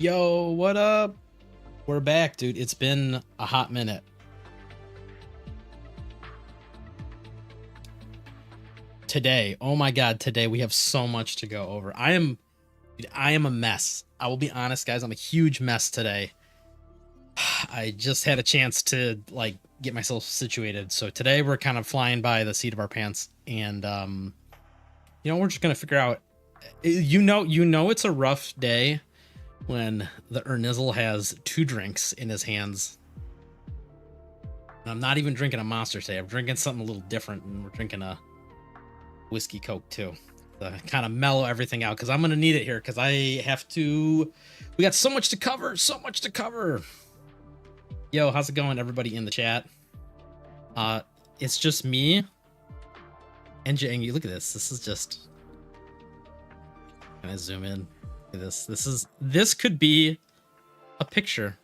Yo, what up? We're back, dude. It's been a hot minute. Today, oh my god, today we have so much to go over. Dude, I am a mess. I will be honest, guys. I'm a huge mess today. I just had a chance to get myself situated. So today we're kind of flying by the seat of our pants, and we're just gonna figure out. It's a rough day when the Ernizzle has 2 drinks in his hands. And I'm not even drinking a Monster today. I'm drinking something a little different, and we're drinking a whiskey Coke too, to kind of mellow everything out, because I'm gonna need it here, because we got so much to cover. Yo, how's it going, everybody in the chat? It's just me and Jangy. Look at this is just, can I zoom in? Look at this could be a picture.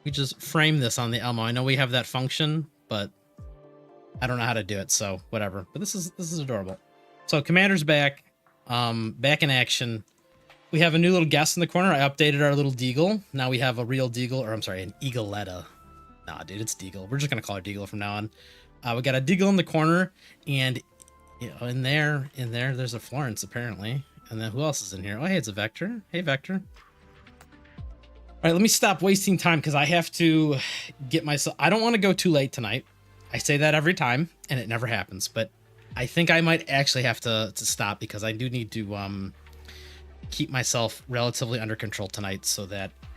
We just frame this on the Elmo. I know we have that function, but I don't know how to do it, so whatever. But this is adorable. So Commander's back, back in action. We have a new little guest in the corner. I updated our little Deagle. Now we have a real Deagle, or I'm sorry, an Eagletta. Nah, dude, it's Deagle. We're just gonna call her Deagle from now on. We got a Deagle in the corner, and in there, there's a Florence apparently. And then who else is in here? Oh, hey, it's a Vector. Hey, Vector. All right, let me stop wasting time, because I have to get myself. I don't want to go too late tonight. I say that every time, and it never happens. But I think I might actually have to stop, because I do need to keep myself relatively under control tonight,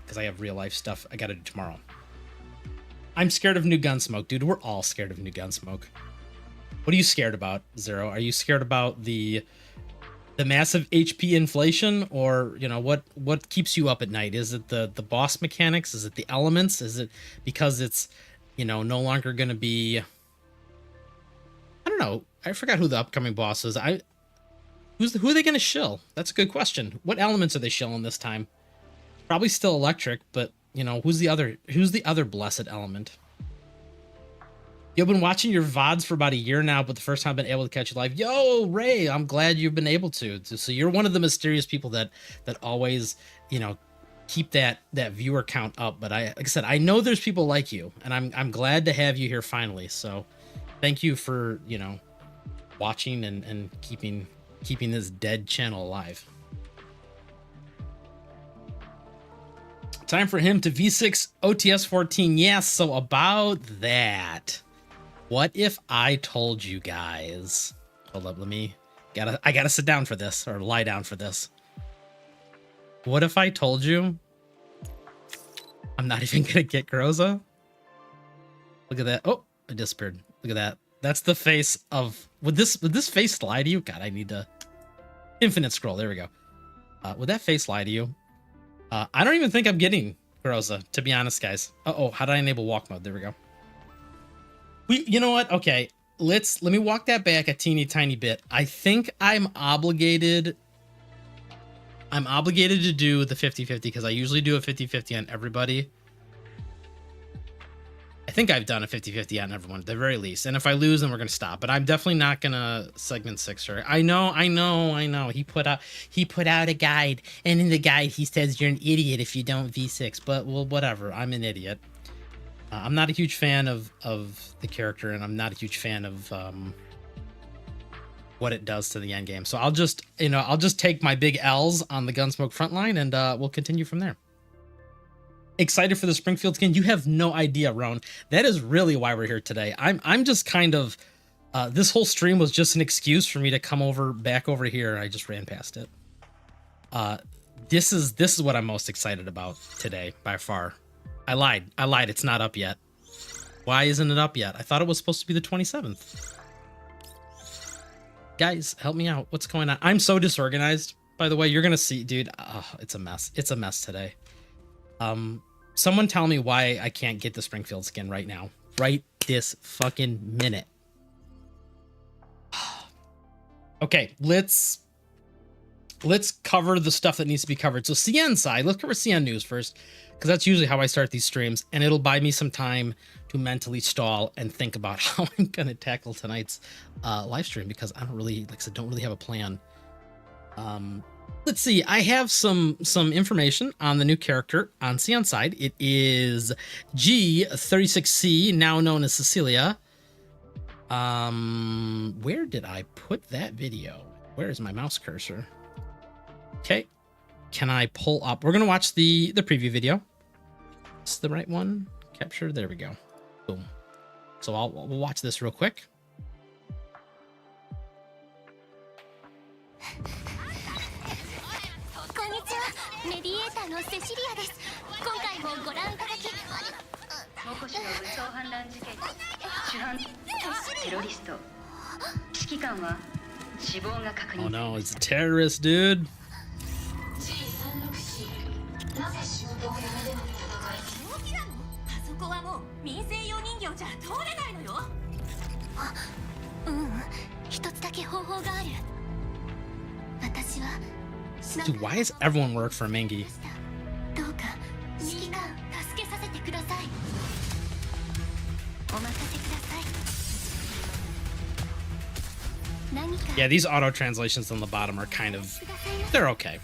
because I have real life stuff I got to do tomorrow. I'm scared of new Gunsmoke, dude. We're all scared of new Gunsmoke. What are you scared about, Zero? Are you scared about the massive HP inflation, or what keeps you up at night? Is it the boss mechanics? Is it the elements? Is it because it's no longer going to be, I don't know. I forgot who the upcoming boss is. Who are they going to shill? That's a good question. What elements are they shilling this time? Probably still electric, but who's the other blessed element? You've been watching your VODs for about a year now, but the first time I've been able to catch you live. Yo, Ray, I'm glad you've been able to. So you're one of the mysterious people that always, keep that viewer count up. But like I said, I know there's people like you, and I'm glad to have you here finally. So thank you for, watching and keeping this dead channel alive. Time for him to V6 OTS 14. Yes, so about that. What if I told you guys? Hold up, I gotta sit down for this, or lie down for this. What if I told you I'm not even gonna get Groza? Look at that. Oh, it disappeared. Look at that. That's the face of, would this face lie to you? God, I need to infinite scroll. There we go. Would that face lie to you? I don't even think I'm getting Groza, to be honest, guys. Uh-oh, how did I enable walk mode? There we go. You know what? Okay, let me walk that back a teeny tiny bit. I think I'm obligated to do the 50-50, because I usually do a 50-50 on everybody. I think I've done a 50-50 on everyone at the very least. And if I lose, then we're gonna stop. But I'm definitely not gonna segment 6 her. I know. He put out a guide, and in the guide he says you're an idiot if you don't V6. But well, whatever. I'm an idiot. I'm not a huge fan of the character, and I'm not a huge fan of what it does to the end game. So I'll just take my big L's on the Gunsmoke frontline, and we'll continue from there. Excited for the Springfield skin? You have no idea, Roan. That is really why we're here today. I'm just kind of this whole stream was just an excuse for me to come back over here. I just ran past it. This is what I'm most excited about today by far. I lied. It's not up yet. Why isn't it up yet? I thought it was supposed to be the 27th. Guys, help me out. What's going on? I'm so disorganized. By the way, you're gonna see, dude. Oh, it's a mess. It's a mess today. Someone tell me why I can't get the Springfield skin right now. Right this fucking minute. Okay, let's cover the stuff that needs to be covered. So CN side, let's cover CN news first, because that's usually how I start these streams, and it'll buy me some time to mentally stall and think about how I'm gonna tackle tonight's live stream, because I don't really, like I said, don't really have a plan. Let's see. I have some information on the new character on Sion's side. It is G36C, now known as Cecilia. Where did I put that video? Where is my mouse cursor? Okay. Can I pull up? We're gonna watch the preview video. Is this the right one? Capture. There we go. Boom. So we'll watch this real quick. メディエーターのセシリアです。今回もご覧いただき。モコシの武装反乱事件。主犯テロリスト。指揮官は死亡が確認。 Oh no, it's a terrorist, dude. そこはもう民生用人形じゃ通れないのよ。一つだけ方法がある。私は。 Dude, why does everyone work for Mingy? Yeah, these auto translations on the bottom are kind of, they're okay.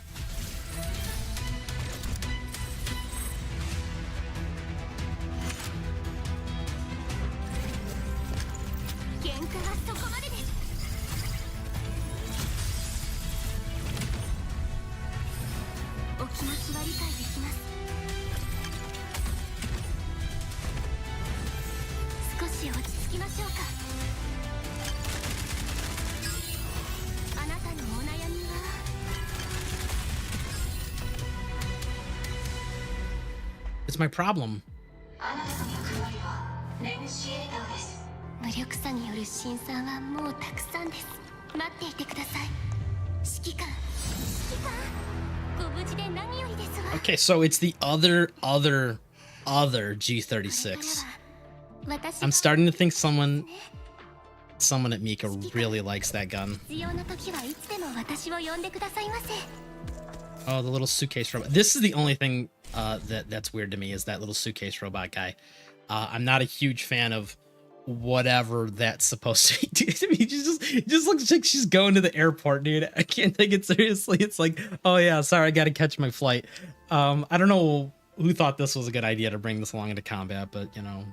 It's my problem. 無力さによる辛酸はもうたくさんです。待っていてください。指揮官、ご無事で何よりですわ。 Okay, so it's the other G36. I'm starting to think someone at Mika really likes that gun. Oh, the little suitcase robot. This is the only thing that's weird to me, is that little suitcase robot guy. I'm not a huge fan of whatever that's supposed to be. I mean, it just looks like she's going to the airport, dude. I can't take it seriously. It's like, oh yeah, sorry, I gotta catch my flight. I don't know who thought this was a good idea to bring this along into combat, but you know,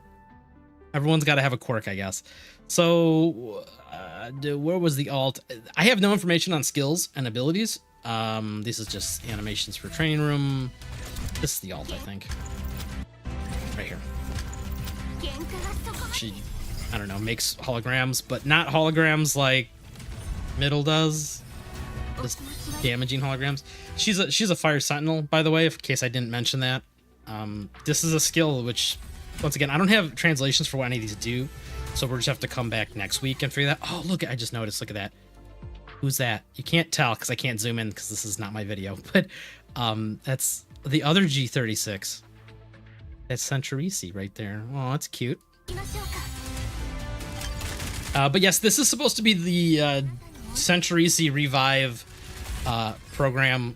everyone's got to have a quirk, I guess. So, where was the alt? I have no information on skills and abilities. This is just animations for training room. This is the alt, I think. Right here. She, I don't know, makes holograms, but not holograms like Middle does. Just damaging holograms. She's a fire sentinel, by the way, in case I didn't mention that. This is a skill which, once again, I don't have translations for what any of these do, so we'll just have to come back next week and figure that. Oh, look, I just noticed. Look at that. Who's that? You can't tell because I can't zoom in because this is not my video, but that's the other G36. That's Centurisi right there. Oh, that's cute. But yes, this is supposed to be the Centurisi revive program.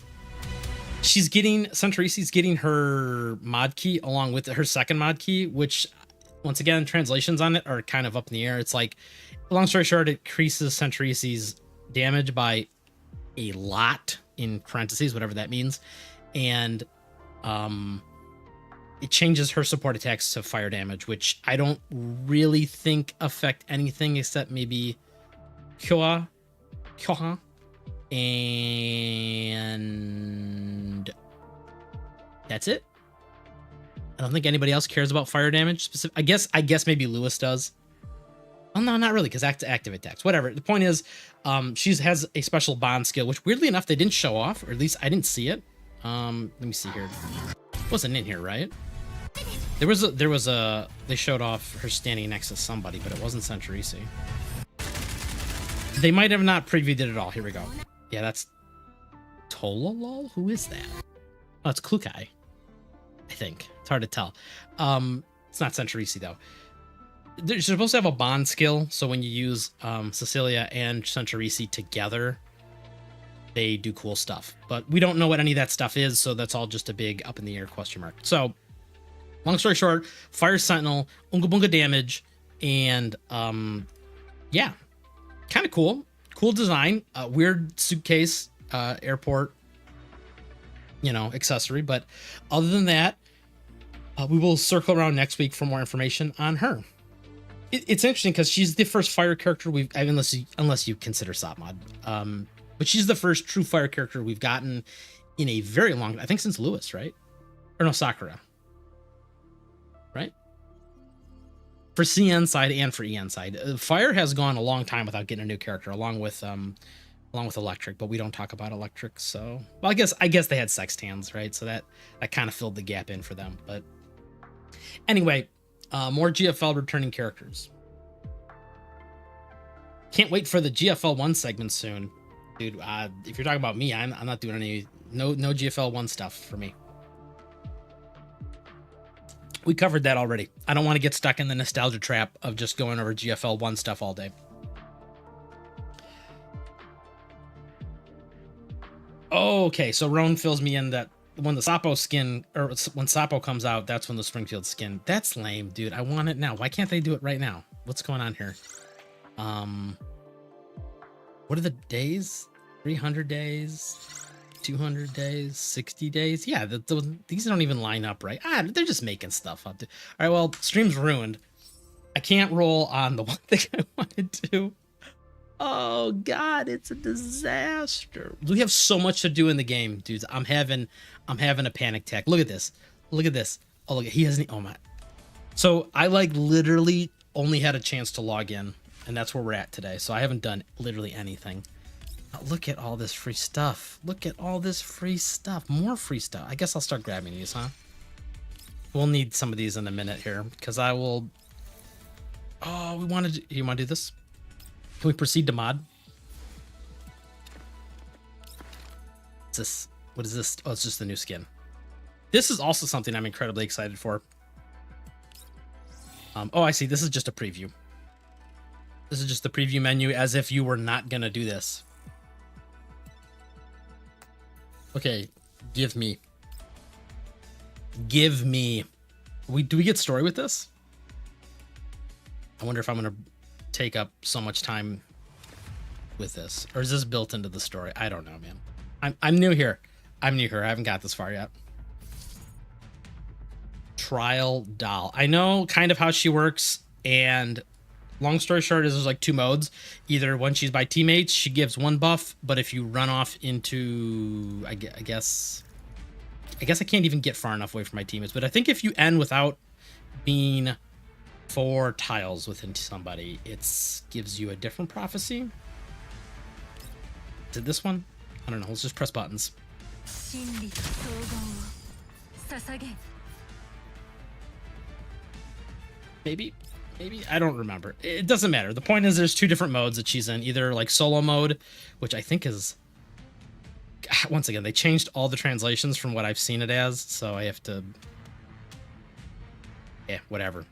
Centurisi's getting her mod key along with her second mod key, which, once again, translations on it are kind of up in the air. It's like, long story short, it increases Centurisi's damage by a lot, in parentheses, whatever that means, and it changes her support attacks to fire damage, which I don't really think affect anything except maybe Kyoha, and that's it. I don't think anybody else cares about fire damage. I guess maybe Lewis does. Well, no, not really, because active attacks. Whatever. The point is, she has a special bond skill, which weirdly enough they didn't show off, or at least I didn't see it. Let me see here. It wasn't in here, right? There was a they showed off her standing next to somebody, but it wasn't Centurisi. They might have not previewed it at all. Here we go. Yeah, that's Tololol. Who is that? Oh, it's Klukai, I think. It's hard to tell. It's not Centurisi though. They're supposed to have a bond skill, so when you use Cecilia and Centurisi together, they do cool stuff. But we don't know what any of that stuff is, so that's all just a big up in the air question mark. So, long story short, Fire Sentinel, Unga Bunga damage, and yeah, kind of cool. Cool design. Weird suitcase, airport accessory. But other than that, we will circle around next week for more information on her. It's interesting because she's the first fire character unless you consider Sopmod. But she's the first true fire character we've gotten in a very long, I think since Lewis, right? Or no, Sakura. Right? For CN side and for EN side. Fire has gone a long time without getting a new character, along with Electric, but we don't talk about Electric, so well, I guess they had Sextans, right? So that kind of filled the gap in for them. But anyway, more GFL returning characters. Can't wait for the GFL1 segment soon. Dude, if you're talking about me, I'm not doing any no GFL1 stuff for me. We covered that already. I don't want to get stuck in the nostalgia trap of just going over GFL1 stuff all day. Okay, so Roan fills me in that when the Sapo skin, or when Sapo comes out, that's when the Springfield skin. That's lame, dude. I want it now. Why can't they do it right now? What's going on here? What are the days? 300 days, 200 days, 60 days. Yeah, these don't even line up right. They're just making stuff up. All right, well, stream's ruined. I can't roll on the one thing I wanted to. Oh God, it's a disaster. We have so much to do in the game, dudes. I'm having a panic attack. Look at this. Look at this. Oh, look, he hasn't. Oh my. So I literally only had a chance to log in, and that's where we're at today. So I haven't done literally anything. Look at all this free stuff. Look at all this free stuff. More free stuff. I guess I'll start grabbing these, huh? We'll need some of these in a minute here, because I will. Oh, you want to do this? Can we proceed to mod? What's this? What is this? Oh, it's just the new skin. This is also something I'm incredibly excited for. Oh, I see. This is just a preview. This is just the preview menu, as if you were not gonna do this. Okay, give me. Do we get story with this? I wonder if I'm gonna take up so much time with this, or is this built into the story? I don't know, man. I'm new here. I haven't got this far yet. Trial doll. I know kind of how she works, and long story short is there's like two modes. Either when she's by teammates, she gives one buff, but if you run off into, I guess I can't even get far enough away from my teammates, but I think if you end without being 4 tiles within somebody, it gives you a different prophecy. Did this one? I don't know. Let's just press buttons. Maybe I don't remember. It doesn't matter. The point is there's 2 different modes that she's in. Either like solo mode, which I think is, once again, they changed all the translations from what I've seen it as, so I have to, whatever.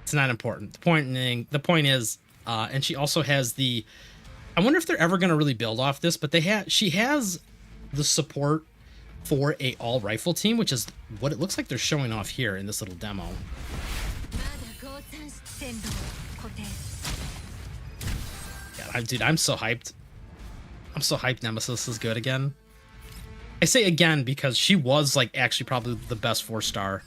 It's not important. The point is, and she also has the, I wonder if they're ever going to really build off this, but she has the support for a all rifle team, which is what it looks like they're showing off here in this little demo. Yeah, dude, I'm so hyped. I'm so hyped Nemesis is good again. I say again because she was like actually probably the best 4-star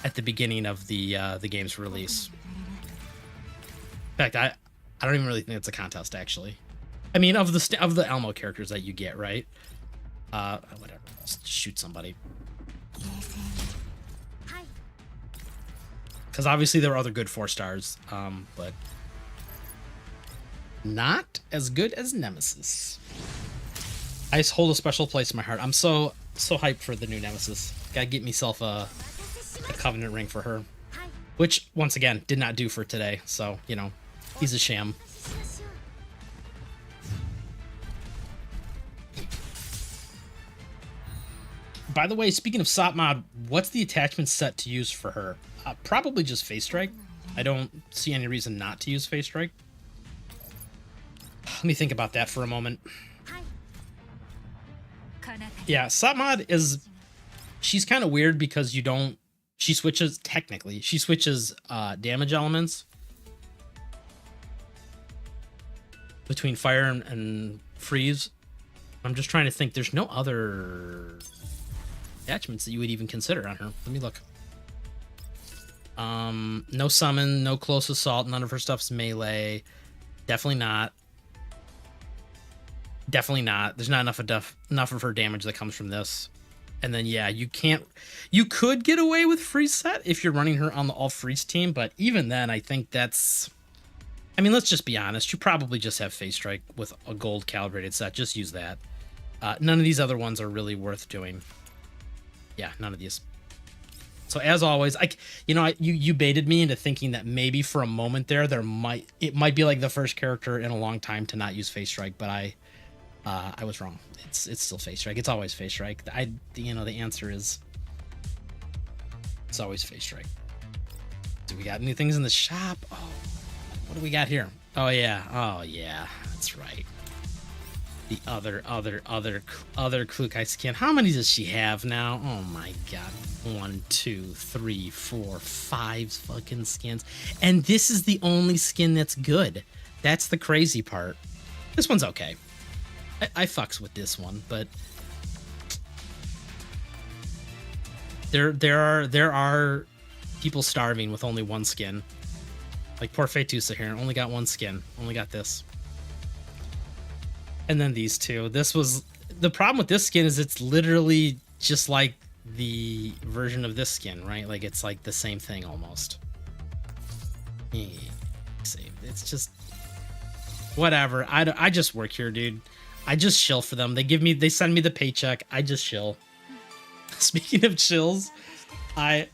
at the beginning of the game's release. In fact, I don't even really think it's a contest, actually. I mean, of the Elmo characters that you get, right? Whatever. Let's shoot somebody. Because obviously there are other good 4-stars, but not as good as Nemesis. I just hold a special place in my heart. I'm so hyped for the new Nemesis. Gotta get myself a Covenant ring for her, which once again did not do for today. So he's a sham. By the way, speaking of Sopmod, what's the attachment set to use for her? Probably just Face Strike. I don't see any reason not to use Face Strike. Let me think about that for a moment. Yeah, Sopmod is, she's kind of weird because she switches damage elements between fire and freeze. I'm just trying to think. There's no other attachments that you would even consider on her. Let me look. No summon, no close assault, none of her stuff's melee. Definitely not. Definitely not. There's not enough of her damage that comes from this. And then yeah, you could get away with freeze set if you're running her on the all freeze team, but even then I think that's, I mean, let's just be honest, you probably just have Face Strike with a gold calibrated set. Just use that. None of these other ones are really worth doing. Yeah, none of these. So as always, you baited me into thinking that maybe for a moment it might be like the first character in a long time to not use Face Strike, but I was wrong. It's still Face Strike. It's always Face Strike. The answer is it's always Face Strike. Do we got new things in the shop? Oh, what do we got here? Oh yeah, that's right. The other Klukai skin. How many does she have now? Oh my god. 1, 2, 3, 4, 5 fucking skins. And this is the only skin that's good. That's the crazy part. This one's okay. I fucks with this one, but there are people starving with only one skin. Like poor Fetusa here, only got one skin. Only got this. And then these two. This was the problem with this skin is it's literally just like the version of this skin, right? Like it's like the same thing almost. It's just whatever. I just work here, dude. I just shill for them. They send me the paycheck. I just shill. Speaking of chills, I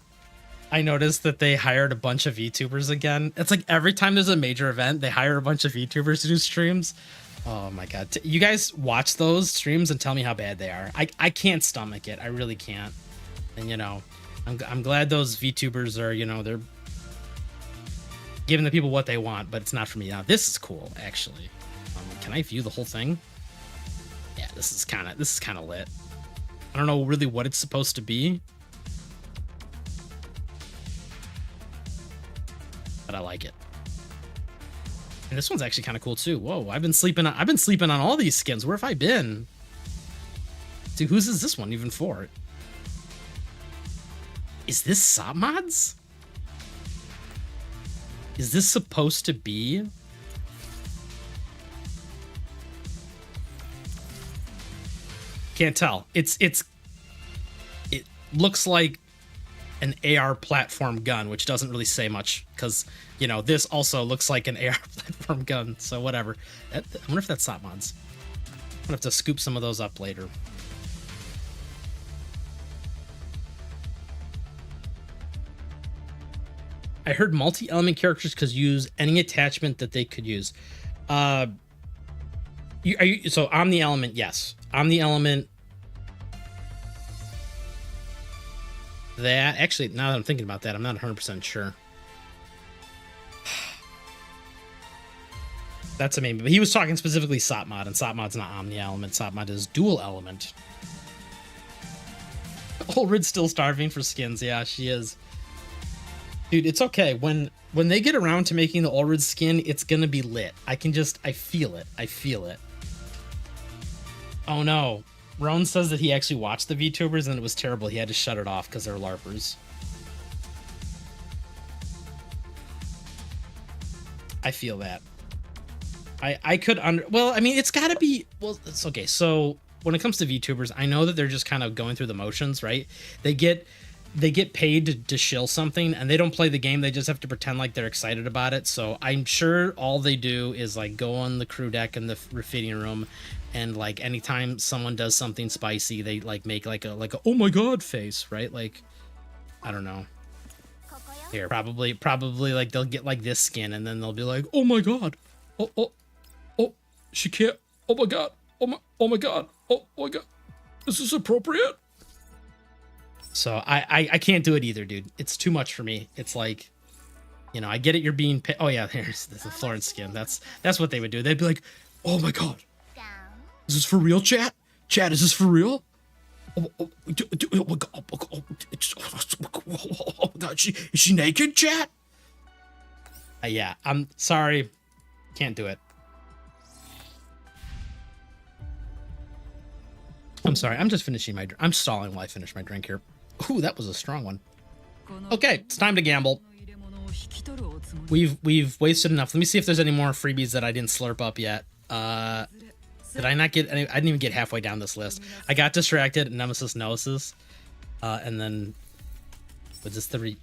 noticed that they hired a bunch of VTubers again. It's like every time there's a major event, they hire a bunch of VTubers to do streams. Oh my god. You guys watch those streams and tell me how bad they are. I can't stomach it. I really can't. And I'm glad those VTubers are, they're giving the people what they want, but it's not for me. Now this is cool, actually. Can I view the whole thing? Yeah, this is kind of lit. I don't know really what it's supposed to be, but I like it. And this one's actually kind of cool too. Whoa, I've been sleeping on all these skins. Where have I been? Dude, whose is this one even for? Is this SOP mods? Is this supposed to be? Can't tell. It looks like an AR platform gun, which doesn't really say much because this also looks like an AR platform gun. So whatever. I wonder if that's SOP mods. I'm gonna have to scoop some of those up later. I heard multi-element characters could use any attachment that they could use. So Omni Element, yes. Omni Element. That actually, now that I'm thinking about that, I'm not 100% sure. That's amazing. But he was talking specifically SOP mod, and SOP mod's not Omni Element. SOP mod is dual element. Ulrid's still starving for skins. Yeah, she is. Dude, it's okay. When they get around to making the Ulrid skin, it's gonna be lit. I feel it. I feel it. Oh no. Roan says that he actually watched the VTubers and it was terrible. He had to shut it off because they're LARPers. I feel that. I could well, I mean, it's gotta be, well, it's okay. So when it comes to VTubers, I know that they're just kind of going through the motions, right? They get paid to shill something and they don't play the game. They just have to pretend like they're excited about it. So I'm sure all they do is like go on the crew deck in the refitting room and like anytime someone does something spicy, they like make like a oh my god face, right? Like, I don't know. Here, probably like they'll get like this skin and then they'll be like, oh my god. Oh, she can't. Oh my god. Oh my god. Oh my god. Is this appropriate? So I can't do it either, dude. It's too much for me. It's like, I get it. You're being paid. Oh yeah, there's the Florence skin. That's what they would do. They'd be like, oh my god, is this for real, chat? Chat, is this for real? Oh my god, is she naked, chat? Yeah, I'm sorry, can't do it. I'm sorry. I'm just finishing my. I'm stalling while I finish my drink here. Ooh, that was a strong one. Okay, it's time to gamble. We've wasted enough. Let me see if there's any more freebies that I didn't slurp up yet. Did I not get any? I didn't even get halfway down this list. I got distracted. Nemesis Gnosis. And then was this the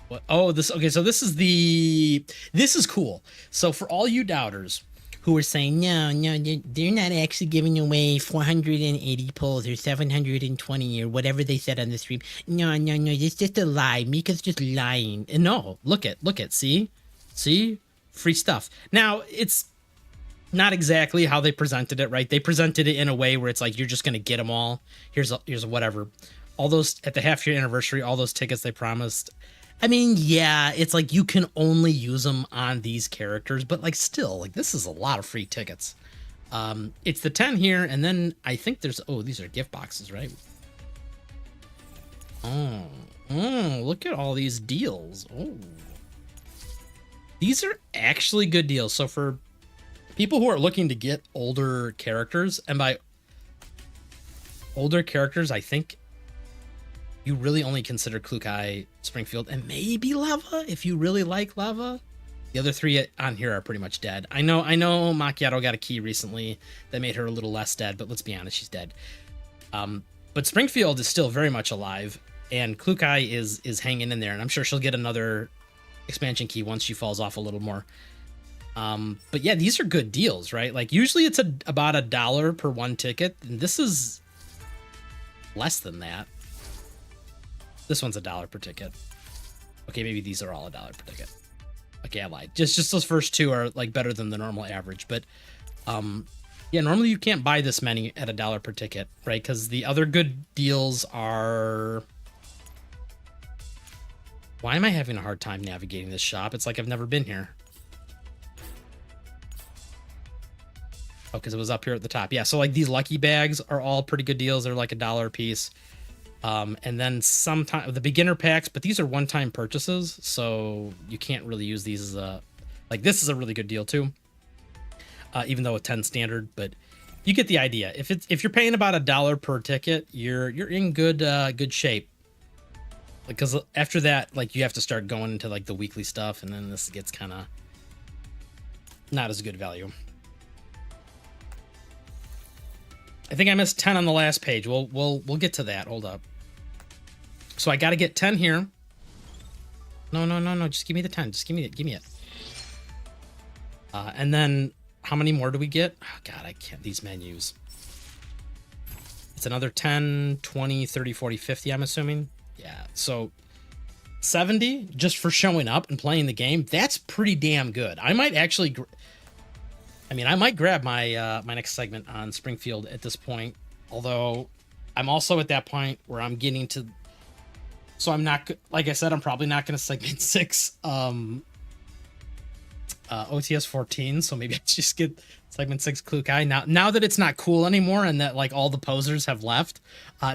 what? Oh, this. Okay, so this is cool. So for all you doubters who are saying no, they're not actually giving away 480 pulls or 720 or whatever they said on the stream. No, it's just a lie. Mika's just lying. And no, look at, see, free stuff. Now it's not exactly how they presented it, right? They presented it in a way where it's like you're just gonna get them all. Here's whatever. All those at the half-year anniversary, all those tickets they promised. I mean, yeah, it's like you can only use them on these characters, but like still, like this is a lot of free tickets. It's the 10 here, and then I think there's these are gift boxes, right? Oh, look at all these deals. Oh, these are actually good deals. So for people who are looking to get older characters, and by older characters, I think you really only consider Klukai, Springfield, and maybe Lava if you really like Lava. The other three on here are pretty much dead. I know Macchiato got a key recently that made her a little less dead, but let's be honest, she's dead. But Springfield is still very much alive, and Klukai is hanging in there, and I'm sure she'll get another expansion key once she falls off a little more. But yeah, these are good deals, right? Like usually it's about $1 per one ticket, and this is less than that. This one's $1 per ticket. Okay, maybe these are all $1 per ticket. Okay, I lied. Just those first two are like better than the normal average, but yeah, normally you can't buy this many at $1 per ticket, right? Because the other good deals are. Why am I having a hard time navigating this shop? It's like I've never been here. Oh, because it was up here at the top. Yeah, so like these lucky bags are all pretty good deals. They're like $1 a piece. And then sometimes the beginner packs, but these are one-time purchases, so you can't really use these as a, like this is a really good deal too. Even though a 10 standard, but you get the idea. If you're paying about $1 per ticket, you're in good shape. Because after that, like you have to start going into like the weekly stuff, and then this gets kind of not as good value. I think I missed 10 on the last page. We'll get to that. Hold up. So I got to get 10 here. No. Just give me the 10. Just give me it. And then how many more do we get? Oh God, I can't. These menus. It's another 10, 20, 30, 40, 50, I'm assuming. Yeah. So 70 just for showing up and playing the game. That's pretty damn good. I might actually. I might grab my my next segment on Springfield at this point, although I'm also at that point where I'm getting to, so I'm not, like I said, I'm probably not going to segment 6 OTS 14, so maybe I just get segment 6 Klukai. Now that it's not cool anymore and that like all the posers have left,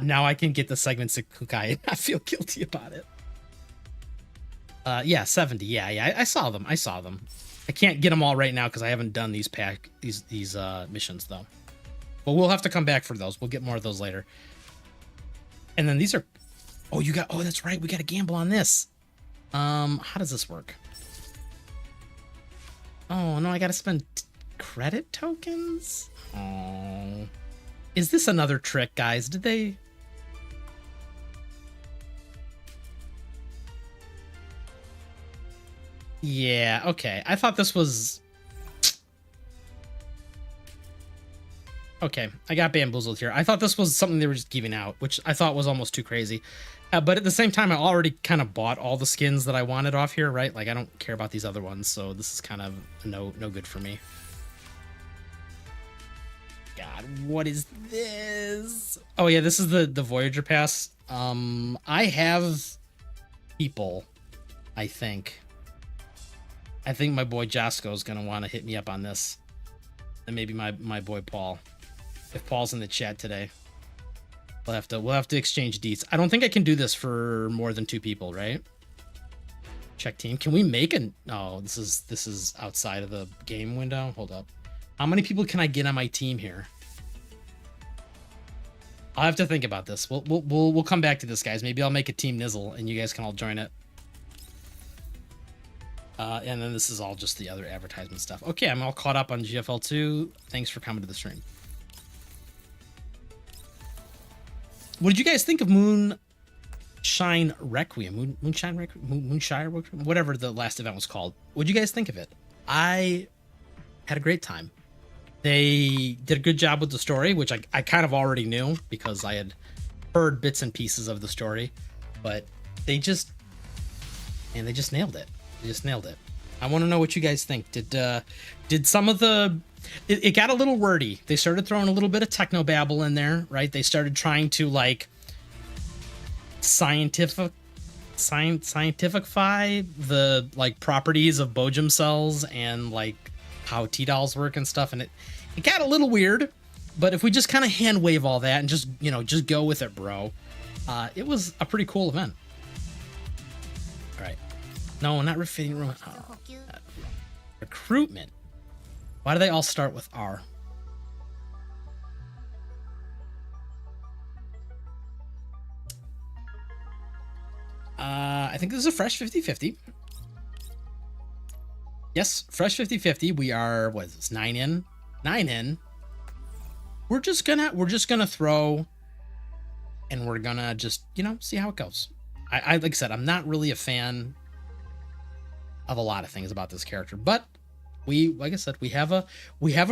now I can get the segment 6 Klukai and I feel guilty about it. Yeah, 70, yeah, I saw them. I can't get them all right now because I haven't done these missions though. But we'll have to come back for those. We'll get more of those later. And then these are, that's right. We got to gamble on this. How does this work? Oh no, I got to spend credit tokens. Oh, is this another trick, guys? Did they? Yeah, okay. I thought this was... Okay, I got bamboozled here. I thought this was something they were just giving out, which I thought was almost too crazy. But at the same time, I already kind of bought all the skins that I wanted off here, right? Like, I don't care about these other ones, so this is kind of no good for me. God, what is this? Oh, yeah, this is the Voyager Pass. I have people, I think. I think my boy Jasko is going to want to hit me up on this. And maybe my boy Paul. If Paul's in the chat today. We'll have to exchange deets. I don't think I can do this for more than 2 people, right? Check team. Can we make an... No, this is outside of the game window. Hold up. How many people can I get on my team here? I'll have to think about this. We'll come back to this, guys. Maybe I'll make a Team Nizzle and you guys can all join it. And then this is all just the other advertisement stuff. Okay, I'm all caught up on GFL2. Thanks for coming to the stream. What did you guys think of Moonshine Requiem? Moonshine Requiem? Moonshire Requiem? Whatever the last event was called. What did you guys think of it? I had a great time. They did a good job with the story, which I kind of already knew because I had heard bits and pieces of the story. But they just nailed it. They just nailed it. I want to know what you guys think. Did some of the... It got a little wordy. They started throwing a little bit of technobabble in there, right? They started trying to, like, scientificify the, like, properties of Bojum cells and, like, how T-dolls work and stuff. And it got a little weird. But if we just kind of hand wave all that and just, you know, just go with it, bro. It was a pretty cool event. All right. No, not refitting room. Recruitment. Why do they all start with R? I think this is a fresh 50-50. Yes, fresh 50-50. We are, what is this, 9 in? 9 in. We're just gonna throw, and we're gonna just, you know, see how it goes. I like I said, I'm not really a fan of a lot of things about this character, but like I said, we have a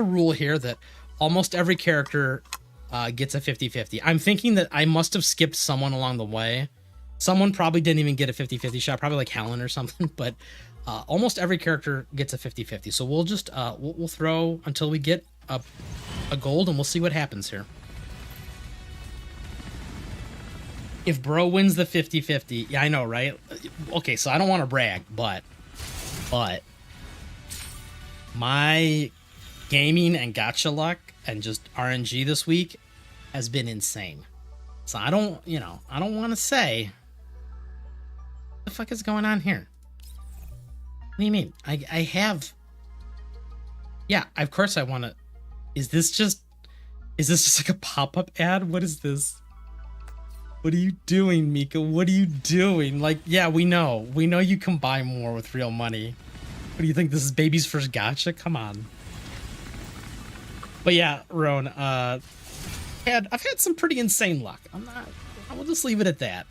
rule here that almost every character gets a 50-50. I'm thinking that I must have skipped someone along the way. Someone probably didn't even get a 50-50 shot, probably like Helen or something, but almost every character gets a 50-50. So we'll just we'll throw until we get a gold, and we'll see what happens here. If bro wins the 50-50, yeah, I know, right? Okay, so I don't want to brag, but my gaming and gacha luck and just RNG this week has been insane. So I don't want to say what the fuck is going on here. What do you mean? I have, yeah, of course I want to. Is this just like a pop-up ad? What is this? What are you doing, Mika? What are you doing? Like, yeah, we know you can buy more with real money. What do you think? This is baby's first gacha? Come on. But yeah, Roan, I've had some pretty insane luck. I will just leave it at that.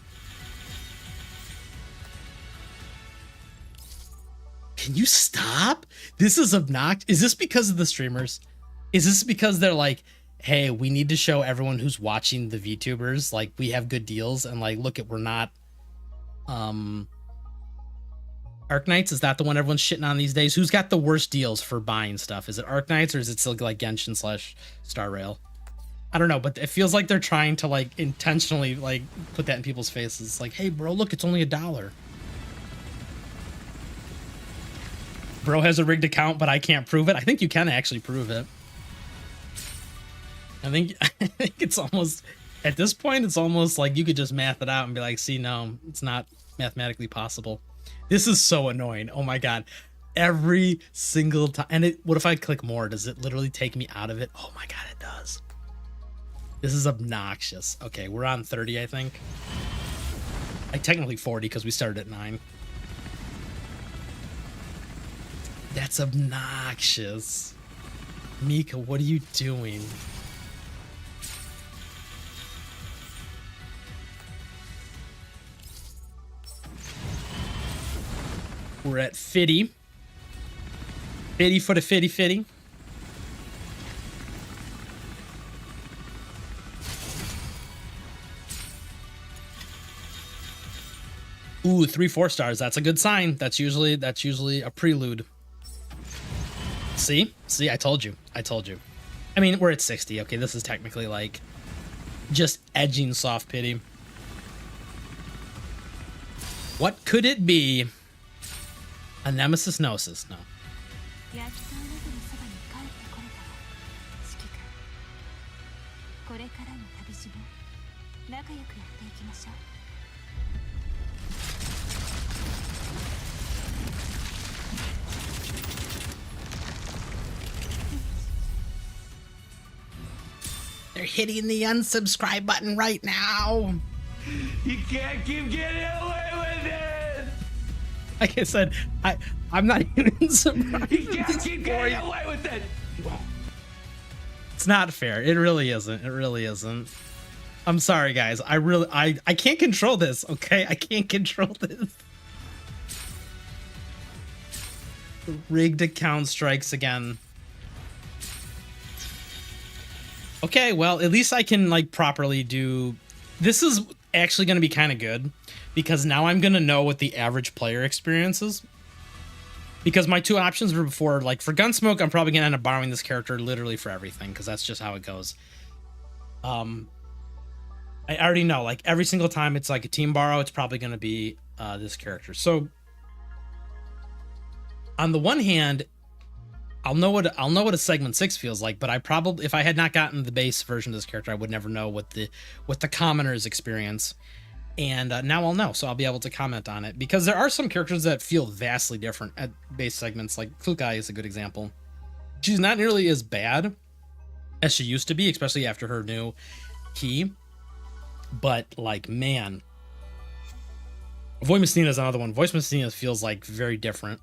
Can you stop? This is obnoxious. Is this because of the streamers? Is this because they're like, hey, we need to show everyone who's watching the VTubers, like, we have good deals, and like, look at, we're not, Arknights, is that the one everyone's shitting on these days? Who's got the worst deals for buying stuff? Is it Arknights or is it still like Genshin / Star Rail? I don't know, but it feels like they're trying to like intentionally like put that in people's faces. Like, hey bro, look, it's only $1. Bro has a rigged account, but I can't prove it. I think you can actually prove it. I think it's almost, at this point, it's almost like you could just math it out and be like, see, no, it's not mathematically possible. This is so annoying. Oh my God. Every single time. And what if I click more? Does it literally take me out of it? Oh my God, it does. This is obnoxious. Okay, we're on 30, I think. Like technically 40 because we started at 9. That's obnoxious. Mika, what are you doing? We're at 50. 50 for the 50. Ooh, 3 4-stars. That's a good sign. That's usually a prelude. See, I told you. I mean, we're at 60. Okay, this is technically like just edging soft pity. What could it be? A Nemesis Gnosis? No. They're hitting the unsubscribe button right now. You can't keep getting away with it. Like I said, I'm not even surprised. You can't keep getting away with it. It's not fair. It really isn't. It really isn't. I'm sorry, guys. I can't control this. Okay, I can't control this. The rigged account strikes again. Okay, well, at least I can like properly do. This is actually going to be kind of good because now I'm going to know what the average player experience is. Because my two options were before, like for Gunsmoke, I'm probably going to end up borrowing this character literally for everything because that's just how it goes. I already know, like every single time it's like a team borrow, it's probably going to be this character. So on the one hand, I'll know what a segment 6 feels like, but I probably, if I had not gotten the base version of this character, I would never know what the commoners experience. And now I'll know, so I'll be able to comment on it because there are some characters that feel vastly different at base segments. Like Klukai is a good example. She's not nearly as bad as she used to be, especially after her new key. But like, man, Voice Messina is another one. Voice Messina feels like very different.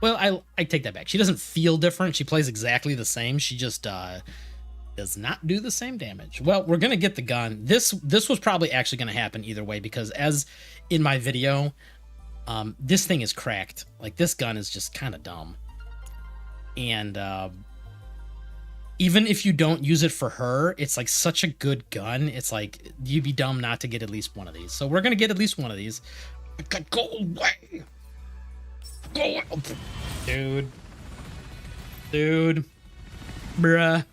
Well, I take that back. She doesn't feel different. She plays exactly the same. She just does not do the same damage. Well, we're gonna get the gun. This was probably actually gonna happen either way because as in my video, this thing is cracked. Like this gun is just kind of dumb. And even if you don't use it for her, it's like such a good gun. It's like you'd be dumb not to get at least one of these. So we're gonna get at least one of these. Go away. Go away. Dude. Bruh.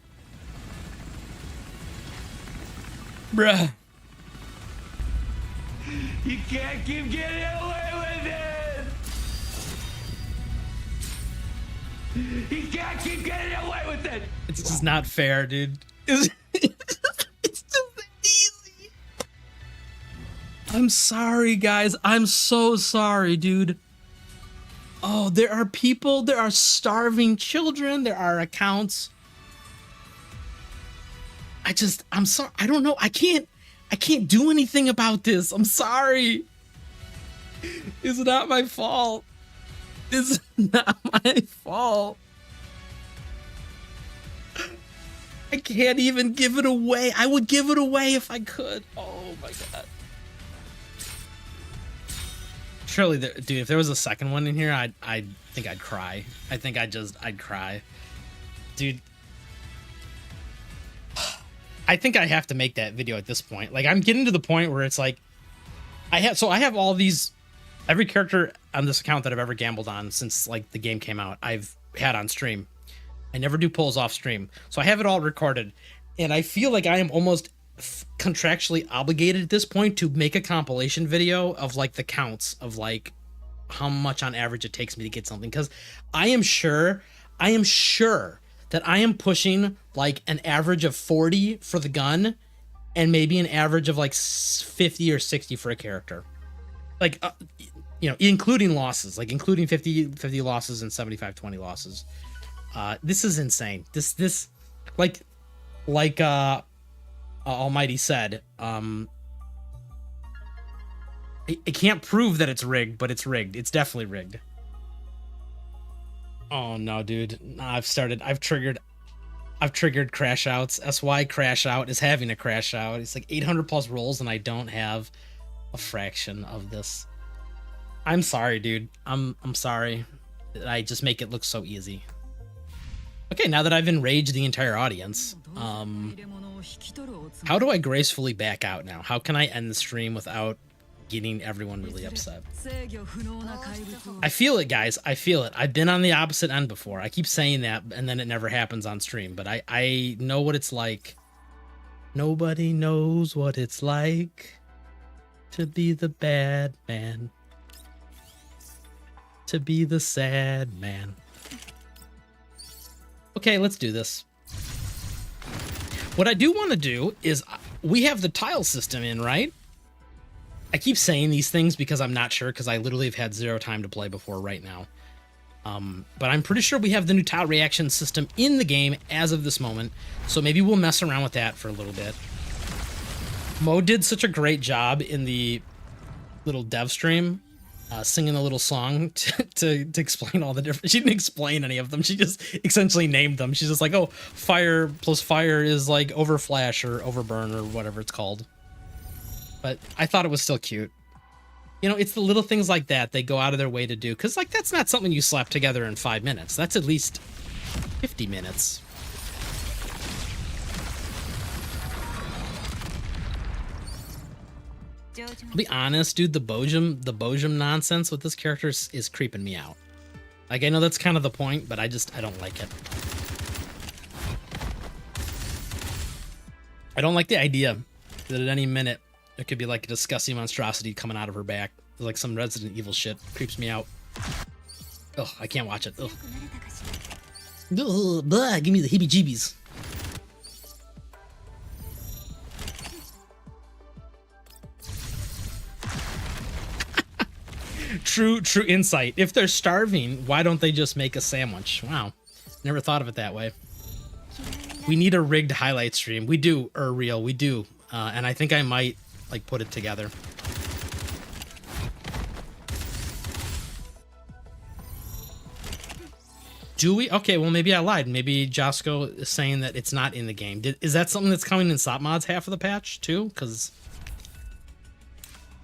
You can't keep getting away with it. You can't keep getting away with it. It's just not fair, dude. It's just easy. I'm sorry, guys. I'm so sorry, dude. Oh, there are people, there are starving children, there are accounts. I'm sorry. I don't know. I can't do anything about this. I'm sorry. It's not my fault. It's not my fault. I can't even give it away. I would give it away if I could. Oh my god. Surely, dude, if there was a second one in here, I think I'd cry. I think I'd cry. Dude. I think I have to make that video at this point. Like, I'm getting to the point where it's like, I have all these, every character on this account that I've ever gambled on since like the game came out, I've had on stream. I never do polls off stream. So I have it all recorded. And I feel like I am almost contractually obligated at this point to make a compilation video of like the counts of like how much on average it takes me to get something. Cause I am sure that I am pushing like an average of 40 for the gun and maybe an average of like 50 or 60 for a character. Like, you know, including losses, like including 50 losses and 75-20 losses. This is insane. This like Almighty said, I can't prove that it's rigged, but it's rigged. It's definitely rigged. Oh no, dude. I've triggered crash outs. SY crash out is having a crash out. It's like 800 plus rolls and I don't have a fraction of this. I'm sorry, dude. I'm sorry. I just make it look so easy. Okay, now that I've enraged the entire audience, how do I gracefully back out now? How can I end the stream without getting everyone really upset? I feel it, guys. I feel it. I've been on the opposite end before. I keep saying that, and then it never happens on stream. But I know what it's like. Nobody knows what it's like to be the bad man. To be the sad man. Okay, let's do this. What I do want to do is, we have the tile system in, right? I keep saying these things because I'm not sure, because I literally have had zero time to play before right now. But I'm pretty sure we have the new tile reaction system in the game as of this moment, so maybe we'll mess around with that for a little bit. Mo did such a great job in the little dev stream, singing a little song to explain all the different. She didn't explain any of them. She just essentially named them. She's just like, oh, fire plus fire is like overflash or overburn or whatever it's called. But I thought it was still cute. You know, it's the little things like that they go out of their way to do, because like that's not something you slap together in 5 minutes. That's at least 50 minutes. I'll be honest, dude, the Bojum nonsense with this character is creeping me out. Like, I know that's kind of the point, but I don't like it. I don't like the idea that at any minute there could be like a disgusting monstrosity coming out of her back. Like some Resident Evil shit. Creeps me out. Ugh, I can't watch it. Ugh. Ugh, blah, give me the heebie-jeebies. True insight. If they're starving, why don't they just make a sandwich? Wow. Never thought of it that way. We need a rigged highlight stream. We do, real. We do. And I think I might like put it together. Do we? Okay, well maybe I lied. Maybe Josco is saying that it's not in the game. Is that something that's coming in SOP mods half of the patch too? Because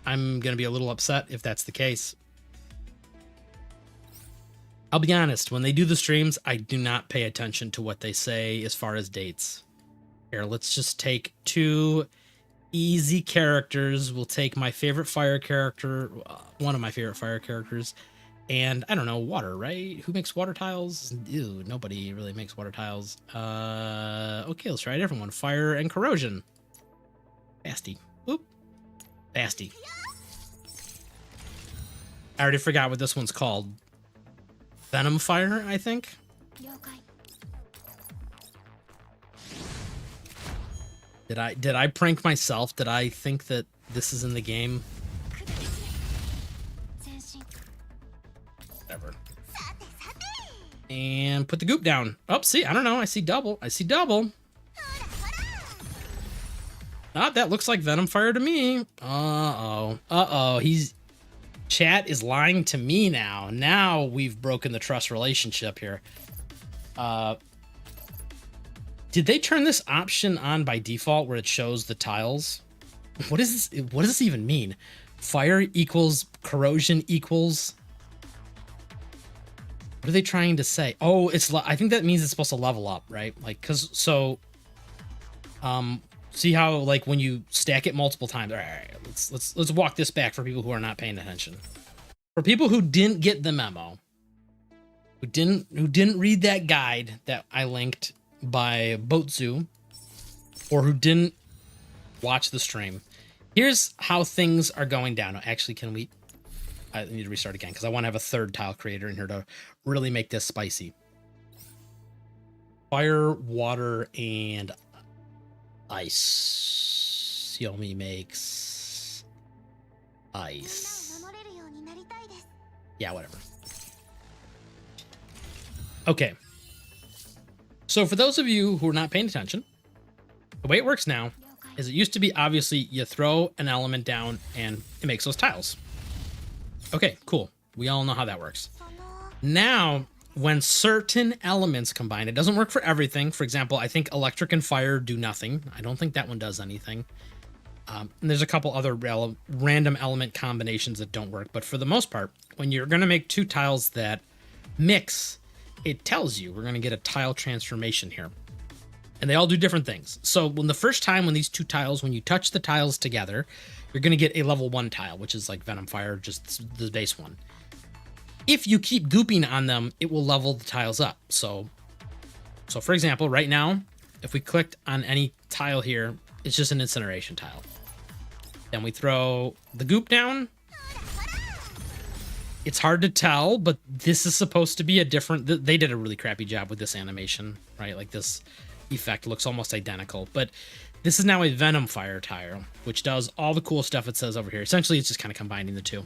I'm gonna be a little upset if that's the case. I'll be honest, when they do the streams, I do not pay attention to what they say as far as dates. Here, let's just take 2 easy characters. We'll take my favorite fire character, one of my favorite fire characters, and I don't know, water, right? Who makes water tiles? Ew, nobody really makes water tiles. Okay, let's try a different one. Fire and corrosion. Basti. Oop. Basti. I already forgot what this one's called. Venom Fire, I think. Did I prank myself? Did I think that this is in the game? Whatever. And put the goop down. Oh, see, I don't know. I see double. I see double. Ah, that looks like Venom Fire to me. Uh-oh. Uh-oh. Chat is lying to me now. Now we've broken the trust relationship here. Did they turn this option on by default where it shows the tiles? What is this? What does this even mean? Fire equals corrosion equals. What are they trying to say? Oh, I think that means it's supposed to level up, right? Like, cause so, see how like when you stack it multiple times. All right, let's walk this back for people who are not paying attention. For people who didn't get the memo, who didn't read that guide that I linked by Botzu, or who didn't watch the stream, here's how things are going down. Actually, I need to restart again because I want to have a third tile creator in here to really make this spicy. Fire, water, and ice. Xiaomi makes ice. Yeah, whatever. Okay. So for those of you who are not paying attention, the way it works now is it used to be obviously you throw an element down and it makes those tiles. Okay, cool. We all know how that works. Now, when certain elements combine, it doesn't work for everything. For example, I think electric and fire do nothing. I don't think that one does anything. And there's a couple other random element combinations that don't work. But for the most part, when you're going to make 2 tiles that mix, it tells you we're going to get a tile transformation here. And they all do different things. So when the first time when these 2 tiles, when you touch the tiles together, you're going to get a level 1 tile, which is like Venom Fire, just the base one. If you keep gooping on them, it will level the tiles up. So for example, right now, if we clicked on any tile here, it's just an incineration tile. Then we throw the goop down. It's hard to tell, but this is supposed to be a different... They did a really crappy job with this animation, right? Like this effect looks almost identical, but this is now a Venom Fire tile, which does all the cool stuff it says over here. Essentially, it's just kind of combining the 2.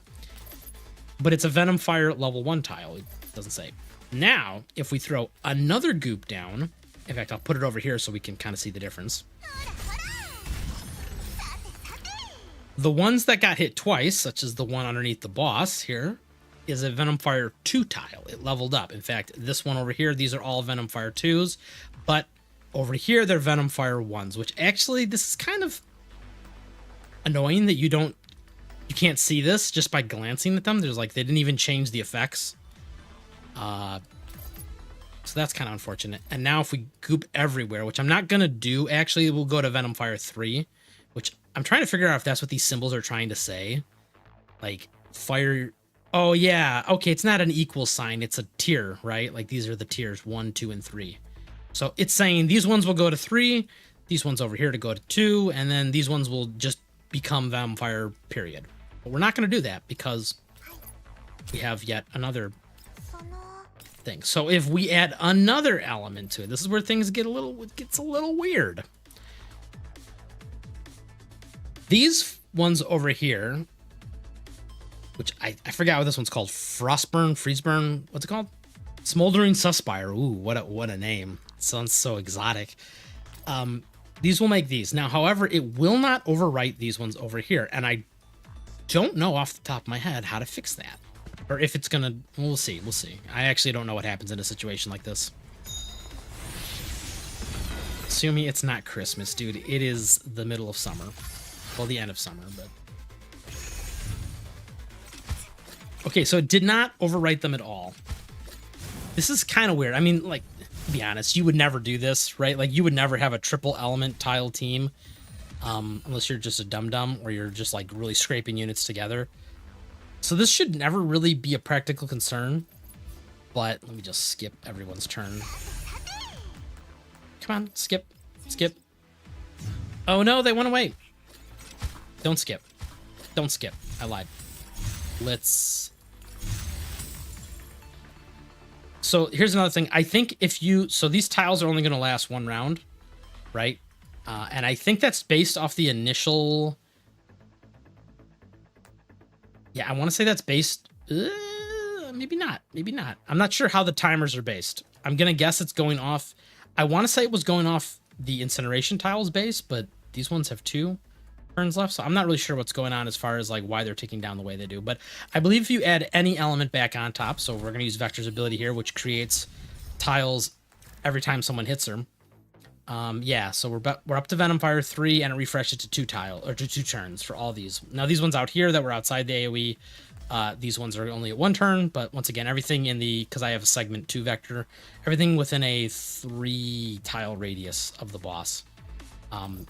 But it's a Venom Fire level 1 tile. It doesn't say. Now, if we throw another goop down, in fact, I'll put it over here so we can kind of see the difference. The ones that got hit twice, such as the one underneath the boss here, is a Venom Fire 2 tile. It leveled up. In fact, this one over here, these are all Venom Fire 2s, but over here, they're Venom Fire 1s, which actually, this is kind of annoying that you can't see this just by glancing at them. There's like, they didn't even change the effects. So that's kind of unfortunate. And now if we goop everywhere, which I'm not going to do, actually, we'll go to Venom Fire 3, which I'm trying to figure out if that's what these symbols are trying to say. Like, fire... Oh, yeah. Okay, it's not an equal sign. It's a tier, right? Like, these are the tiers 1, 2, and 3. So it's saying these ones will go to 3, these ones over here to go to 2, and then these ones will just become Venom Fire, period. But we're not going to do that because we have yet another thing. So if we add another element to it, this is where things gets a little weird. These ones over here, which I forgot what this one's called. Frostburn, Freezeburn, what's it called? Smoldering Suspire. Ooh, what a name. It sounds so exotic. These will make these. Now, however, it will not overwrite these ones over here. And I don't know off the top of my head how to fix that. Or if it's gonna, we'll see. I actually don't know what happens in a situation like this. Assuming it's not Christmas, dude. It is the middle of summer. Well, the end of summer, but... Okay, so it did not overwrite them at all. This is kind of weird. I mean, like, to be honest, you would never do this, right? Like, you would never have a triple element tile team, unless you're just a dum-dum or you're just, like, really scraping units together. So this should never really be a practical concern, but let me just skip everyone's turn. Come on, skip. Oh no, they went away. Don't skip. I lied. So here's another thing. I think so these tiles are only going to last one round, right? And I think that's based off the initial... Yeah, I want to say that's based... maybe not. I'm not sure how the timers are based. I'm going to guess it's going off... I want to say it was going off the incineration tiles base, but these ones have 2 turns left, so I'm not really sure what's going on as far as like why they're ticking down the way they do. But I believe if you add any element back on top, so we're going to use Vector's ability here, which creates tiles every time someone hits her. Yeah, so we're up to Venom Fire 3, and it refreshed it to 2 turns for all these. Now these ones out here that were outside the AoE, these ones are only at 1 turn, but once again, everything in the, because I have a segment 2 vector, everything within a 3 tile radius of the boss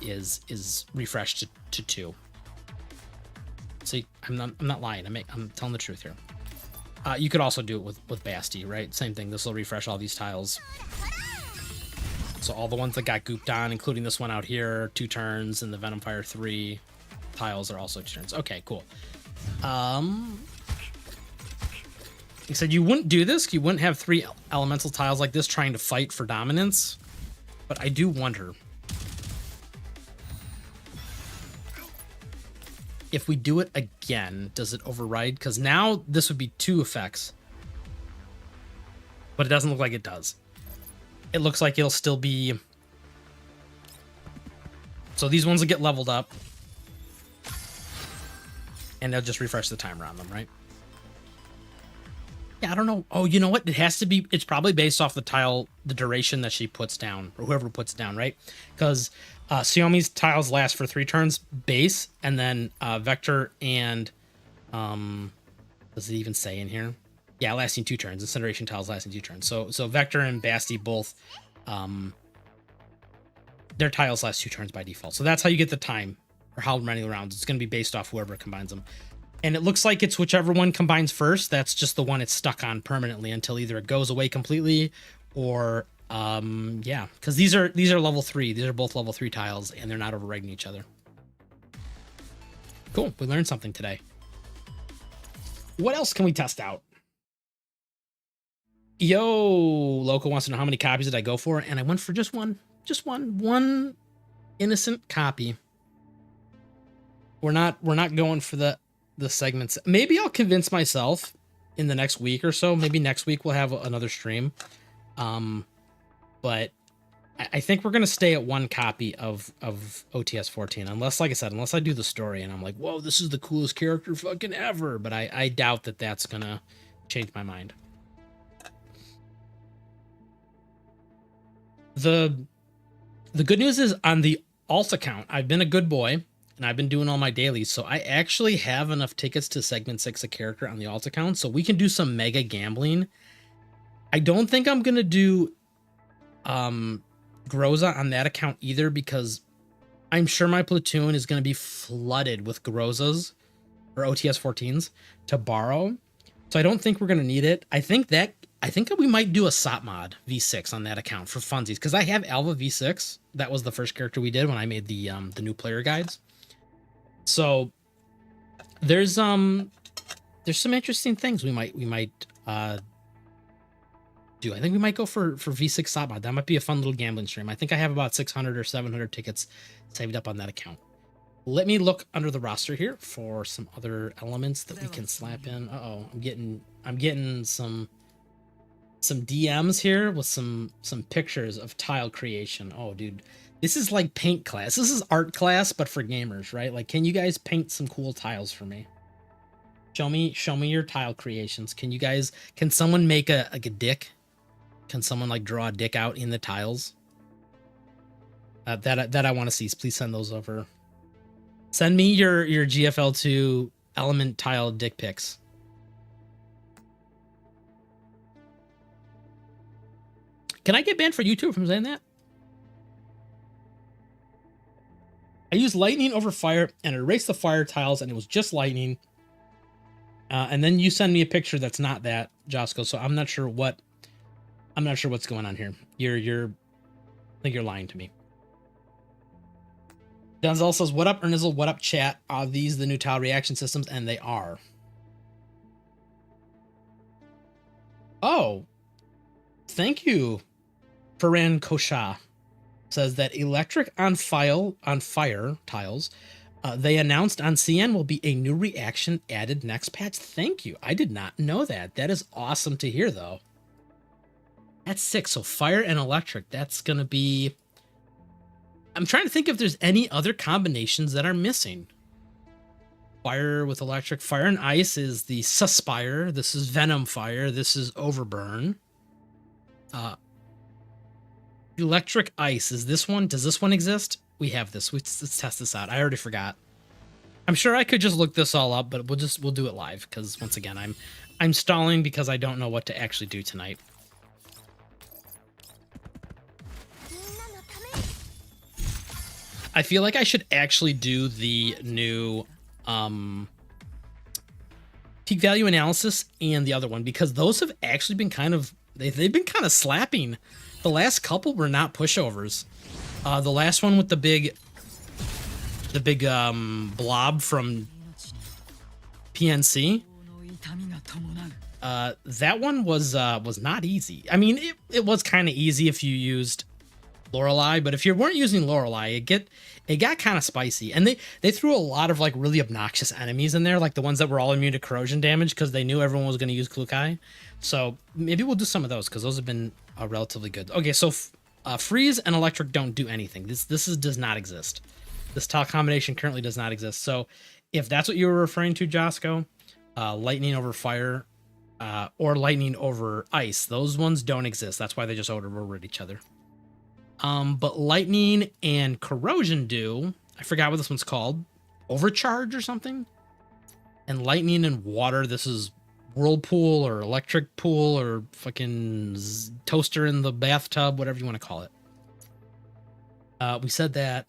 is refreshed to 2. See, I'm not lying. I'm telling the truth here. You could also do it with Basti, right? Same thing. This will refresh all these tiles. So all the ones that got gooped on, including this one out here, 2 turns, and the Venom Fire 3 tiles are also 2 turns. Okay, cool. You said you wouldn't do this. You wouldn't have 3 elemental tiles like this trying to fight for dominance. But I do wonder if we do it again, does it override? Because now this would be 2 effects. But it doesn't look like it does. It looks like it'll still be... So these ones will get leveled up. And they'll just refresh the timer on them, right? Yeah, I don't know. Oh, you know what? It has to be... It's probably based off the tile, the duration that she puts down. Or whoever puts down, right? Because Xiaomi's tiles last for 3 turns base. And then Vector and... does it even say in here? Yeah, lasting 2 turns. Incineration tiles lasting 2 turns. So Vector and Basti both, their tiles last 2 turns by default. So that's how you get the time, or how many rounds. It's going to be based off whoever combines them. And it looks like it's whichever one combines first. That's just the one it's stuck on permanently until either it goes away completely, or yeah, because these are level 3. These are both level 3 tiles, and they're not overriding each other. Cool. We learned something today. What else can we test out? Yo, Loco wants to know how many copies did I go for, and I went for just one innocent copy. We're not going for the segments. Maybe I'll convince myself in the next week or so. Maybe next week we'll have another stream. But I think we're gonna stay at one copy of OTS 14, unless, like I said, unless I do the story and I'm like, whoa, this is the coolest character fucking ever. But I doubt that that's gonna change my mind. The good news is on the alt account, I've been a good boy and I've been doing all my dailies, so I actually have enough tickets to segment 6 a character on the alt account, so we can do some mega gambling. I don't think I'm gonna do Groza on that account either, because I'm sure my platoon is going to be flooded with Grozas or OTS 14s to borrow. So I don't think we're going to need it. I think that we might do a SOT mod V6 on that account for funsies, because I have Alva V6. That was the first character we did when I made the new player guides. So there's some interesting things we might do. I think we might go for V6 SOT mod. That might be a fun little gambling stream. I think I have about 600 or 700 tickets saved up on that account. Let me look under the roster here for some other elements that we can slap in. Uh-oh, I'm getting some DMs here with some pictures of tile creation. Oh, dude, this is like paint class. This is art class, but for gamers, right? Like, can you guys paint some cool tiles for me? Show me your tile creations. Can someone make a dick? Can someone like draw a dick out in the tiles? That I want to see. Please send those over. Send me your GFL2 element tile dick pics. Can I get banned for YouTube from saying that? I used lightning over fire and erased the fire tiles, and it was just lightning. And then you send me a picture that's not that, Josco. So I'm not sure what's going on here. I think you're lying to me. Denzel says, what up, Ernizzle? What up, chat? Are these the new tile reaction systems? And they are. Oh, thank you. Ferran Kosha says that electric on fire tiles, they announced on CN will be a new reaction added next patch. Thank you. I did not know that. That is awesome to hear, though. That's sick. So fire and electric, that's going to be... I'm trying to think if there's any other combinations that are missing. Fire with electric. Fire and ice is the Suspire. This is Venom Fire. This is Overburn. Electric ice is this one. Does this one exist? We have this. Let's test this out. I already forgot. I'm sure I could just look this all up, but we'll do it live, because once again I'm stalling because I don't know what to actually do tonight. I feel like I should actually do the new peak value analysis and the other one, because those have actually been they've been kind of slapping. The last couple were not pushovers. The last one with the big blob from PNC. That one was not easy. I mean, it was kind of easy if you used Lorelei, but if you weren't using Lorelei, it got kind of spicy. And they threw a lot of like really obnoxious enemies in there, like the ones that were all immune to corrosion damage, because they knew everyone was going to use Klukai. So maybe we'll do some of those, because those have been relatively good. Okay, so freeze and electric don't do anything. This does not exist. This tile combination currently does not exist. So if that's what you were referring to, Josco, lightning over fire or lightning over ice, those ones don't exist. That's why they just overrode each other. But lightning and corrosion do. I forgot what this one's called. Overcharge or something? And lightning and water, this is whirlpool or electric pool or fucking toaster in the bathtub, whatever you want to call it. We said that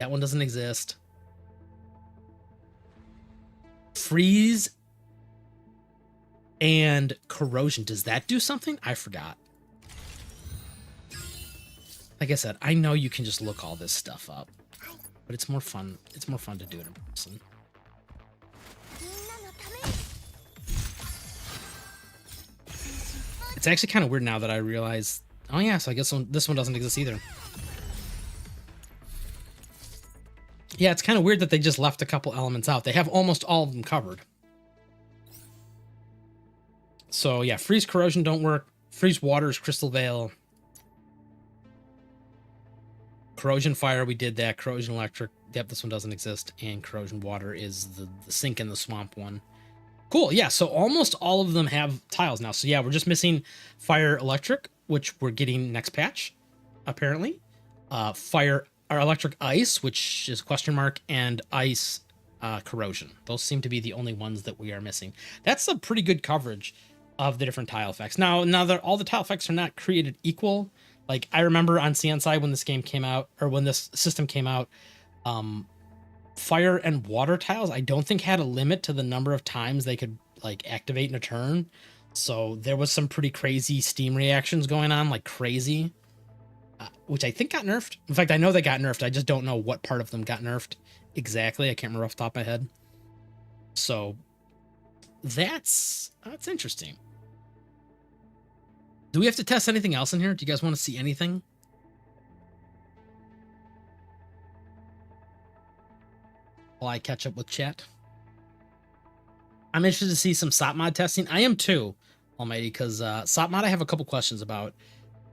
one doesn't exist. Freeze and corrosion, does that do something? I forgot. Like I said, I know you can just look all this stuff up, but it's more fun. It's more fun to do it in person. It's actually kind of weird now that I realize, oh yeah, so I guess this one doesn't exist either. Yeah, it's kind of weird that they just left a couple elements out. They have almost all of them covered. So yeah, freeze corrosion don't work. Freeze water is crystal veil. Corrosion fire, we did that. Corrosion electric, yep, this one doesn't exist. And corrosion water is the sink in the swamp one. Cool, yeah, so almost all of them have tiles now. So yeah, we're just missing fire electric, which we're getting next patch, apparently. Fire or electric ice, which is question mark, and ice corrosion. Those seem to be the only ones that we are missing. That's a pretty good coverage of the different tile effects. Now that all the tile effects are not created equal, like I remember on CN side when this game came out, or when this system came out, fire and water tiles I don't think had a limit to the number of times they could like activate in a turn. So there was some pretty crazy steam reactions going on, like crazy, which I think got nerfed. In fact, I know they got nerfed. I just don't know what part of them got nerfed exactly. I can't remember off the top of my head. So that's interesting. Do we have to test anything else in here? Do you guys want to see anything? While I catch up with chat. I'm interested to see some SOP mod testing. I am too, Almighty, because SOP mod I have a couple questions about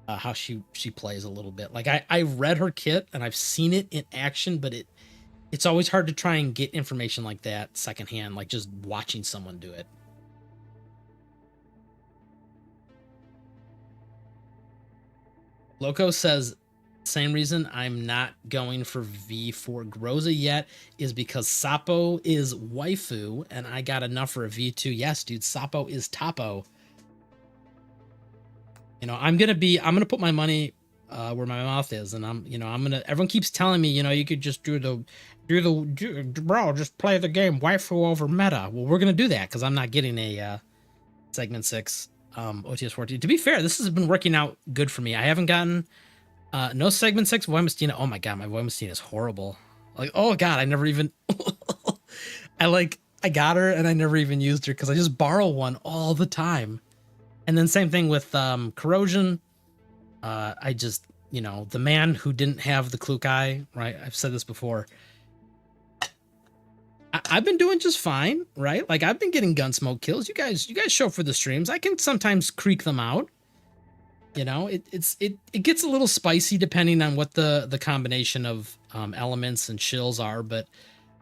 how she plays a little bit. Like I read her kit and I've seen it in action, but it's always hard to try and get information like that secondhand, like just watching someone do it. Loco says, same reason I'm not going for V4 Groza yet is because Sapo is waifu and I got enough for a V2. Yes, dude, Sapo is Topo. You know, I'm gonna put my money where my mouth is, and everyone keeps telling me, you could just bro, just play the game waifu over meta. Well, we're gonna do that because I'm not getting a segment 6 OTS 14. To be fair, this has been working out good for me. I haven't gotten no segment 6 Voimastina. Oh my god, my Voimastina is horrible. Like, oh god, I never even I got her and I never even used her because I just borrow one all the time. And then same thing with corrosion. I just, the man who didn't have the Klukai, right? I've said this before. I've been doing just fine, right? Like I've been getting gunsmoke kills. You guys show up for the streams. I can sometimes creak them out. It gets a little spicy depending on what the combination of elements and chills are, but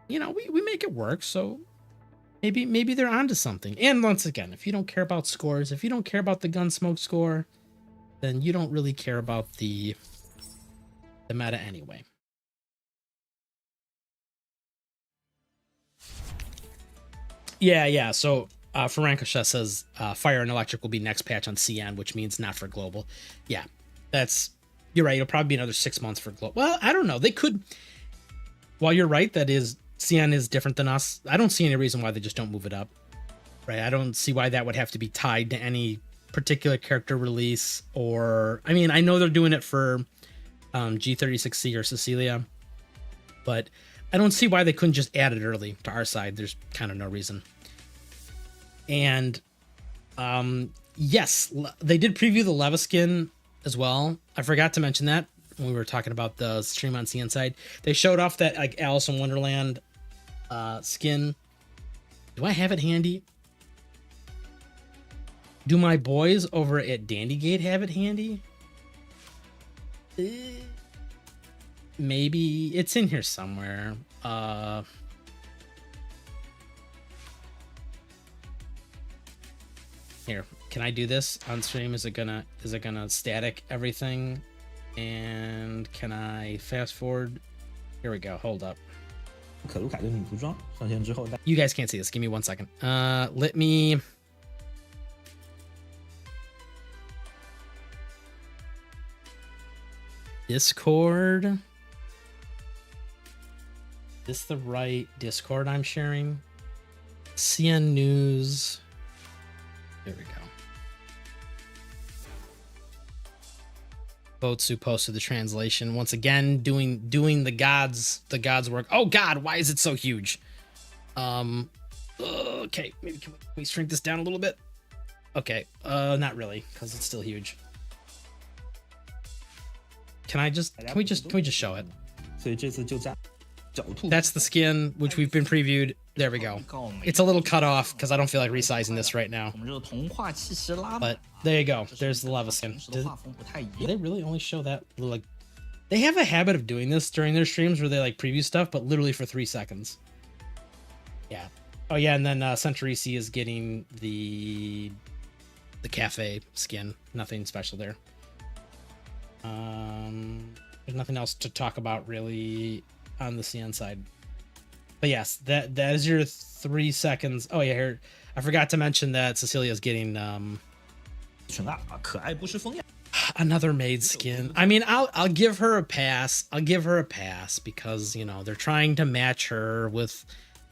we make it work. So maybe they're onto something. And once again, if you don't care about scores, if you don't care about the gunsmoke score, then you don't really care about the meta anyway. Yeah. So Farankosha says fire and electric will be next patch on CN, which means not for global. Yeah, you're right. It'll probably be another 6 months for global. Well, I don't know. They could. While you're right, that is CN is different than us. I don't see any reason why they just don't move it up. Right? I don't see why that would have to be tied to any particular character release. Or I mean, I know they're doing it for G36C or Cecilia, but I don't see why they couldn't just add it early to our side. There's kind of no reason. And yes, they did preview the Leva skin as well. I forgot to mention that when we were talking about the stream on CN side. They showed off that like Alice in Wonderland skin. Do I have it handy? Do my boys over at Dandygate have it handy? Maybe it's in here somewhere. Here, can I do this on stream? Is it gonna static everything? And can I fast forward? Here we go. Hold up. You guys can't see this. Give me 1 second. Let me. Discord. Is this the right Discord I'm sharing? CN News. There we go. Botsu posted the translation once again, doing the gods work. Oh God, why is it so huge? Okay, maybe can we shrink this down a little bit? Okay, not really, because it's still huge. Can we just show it? That's the skin, which we've been previewed. There we go. It's a little cut off because I don't feel like resizing this right now. But there you go. There's the lava skin. Do they really only show that? Like, they have a habit of doing this during their streams where they like preview stuff, but literally for 3 seconds. Yeah. Oh yeah, and then Centurici is getting the cafe skin. Nothing special there. There's nothing else to talk about really on the CN side. But yes, that is your 3 seconds. Oh yeah, here I forgot to mention that Cecilia's getting another maid skin. I mean, I'll give her a pass. I'll give her a pass because, you know, they're trying to match her with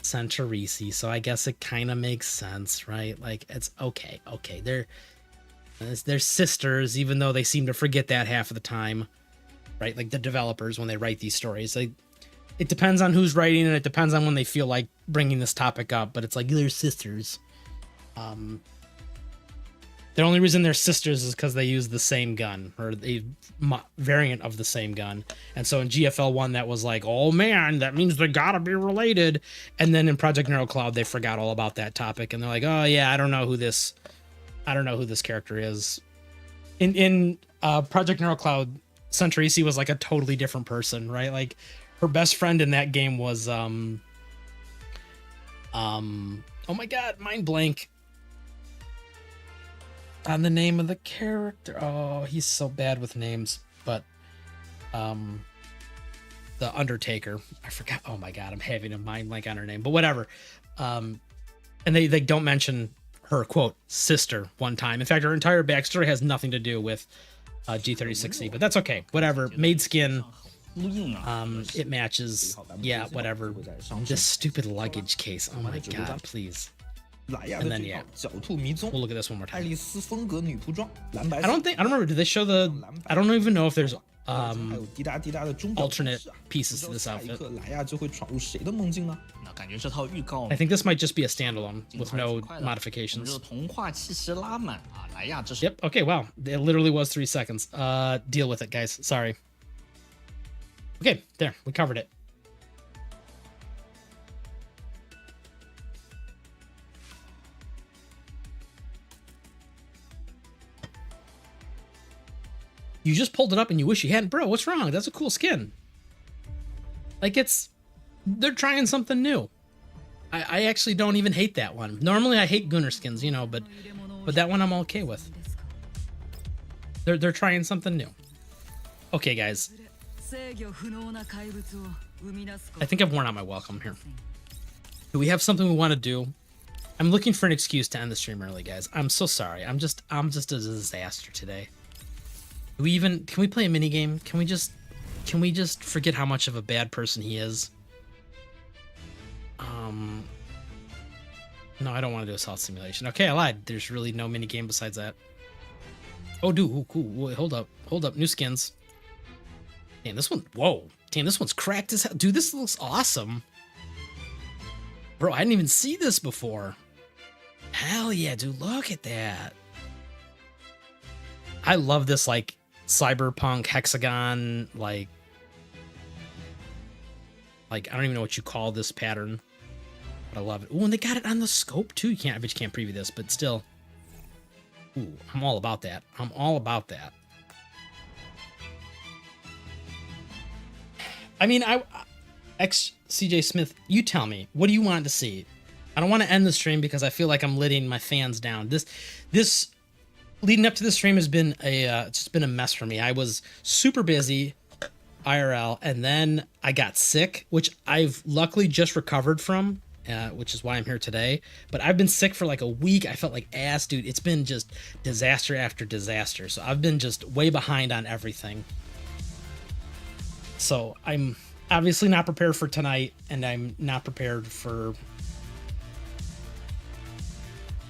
Centurici, so I guess it kind of makes sense, right? Like, it's okay. They're sisters, even though they seem to forget that half of the time, right? Like the developers, when they write these stories, it depends on who's writing, and it depends on when they feel like bringing this topic up, but it's like, they're sisters. The only reason they're sisters is because they use the same gun, or a variant of the same gun. And so in GFL1, that was like, oh man, that means they gotta be related. And then in Project NeuroCloud, they forgot all about that topic, and they're like, oh yeah, I don't know who this character is. In Project NeuroCloud, Centurici was like a totally different person, right? Like, her best friend in that game was oh my god, mind blank on the name of the character. Oh, he's so bad with names. But the Undertaker, I forgot. Oh my god, I'm having a mind blank on her name, but whatever. And they don't mention her, quote, sister one time. In fact, her entire backstory has nothing to do with G36C, but that's okay. Whatever. Maid skin, it matches. Yeah, whatever. This stupid luggage case. Oh my god, please. And then yeah, we'll look at this one more time. I don't remember, did they show I don't even know if there's alternate pieces to this outfit. I think this might just be a standalone with no modifications. Yep, okay, wow. It literally was 3 seconds. Deal with it, guys. Sorry. Okay, there, we covered it. You just pulled it up and you wish you hadn't. Bro, what's wrong? That's a cool skin. Like, they're trying something new. I actually don't even hate that one. Normally I hate Gunnar skins, you know, but that one I'm okay with. They're trying something new. Okay, guys. I think I've worn out my welcome here. Do we have something we want to do? I'm looking for an excuse to end the stream early, guys. I'm so sorry. I'm just a disaster today. Can we play a mini game? Can we just forget how much of a bad person he is? No, I don't want to do a assault simulation. Okay, I lied. There's really no mini game besides that. Oh, dude, ooh, cool. Wait, hold up, new skins. Damn, this one. Whoa, damn, this one's cracked as hell. Dude, this looks awesome. Bro, I didn't even see this before. Hell yeah, dude, look at that. I love this, like, cyberpunk hexagon, like I don't even know what you call this pattern, but I love it. Ooh, and they got it on the scope too. I bet you can't preview this, but still. Ooh, I'm all about that. I mean, CJ Smith, you tell me, what do you want to see? I don't want to end the stream because I feel like I'm letting my fans down. This leading up to this stream has been it's just been a mess for me. I was super busy IRL, and then I got sick, which I've luckily just recovered from, which is why I'm here today. But I've been sick for like a week. I felt like ass, dude. It's been just disaster after disaster. So I've been just way behind on everything. So I'm obviously not prepared for tonight, and I'm not prepared for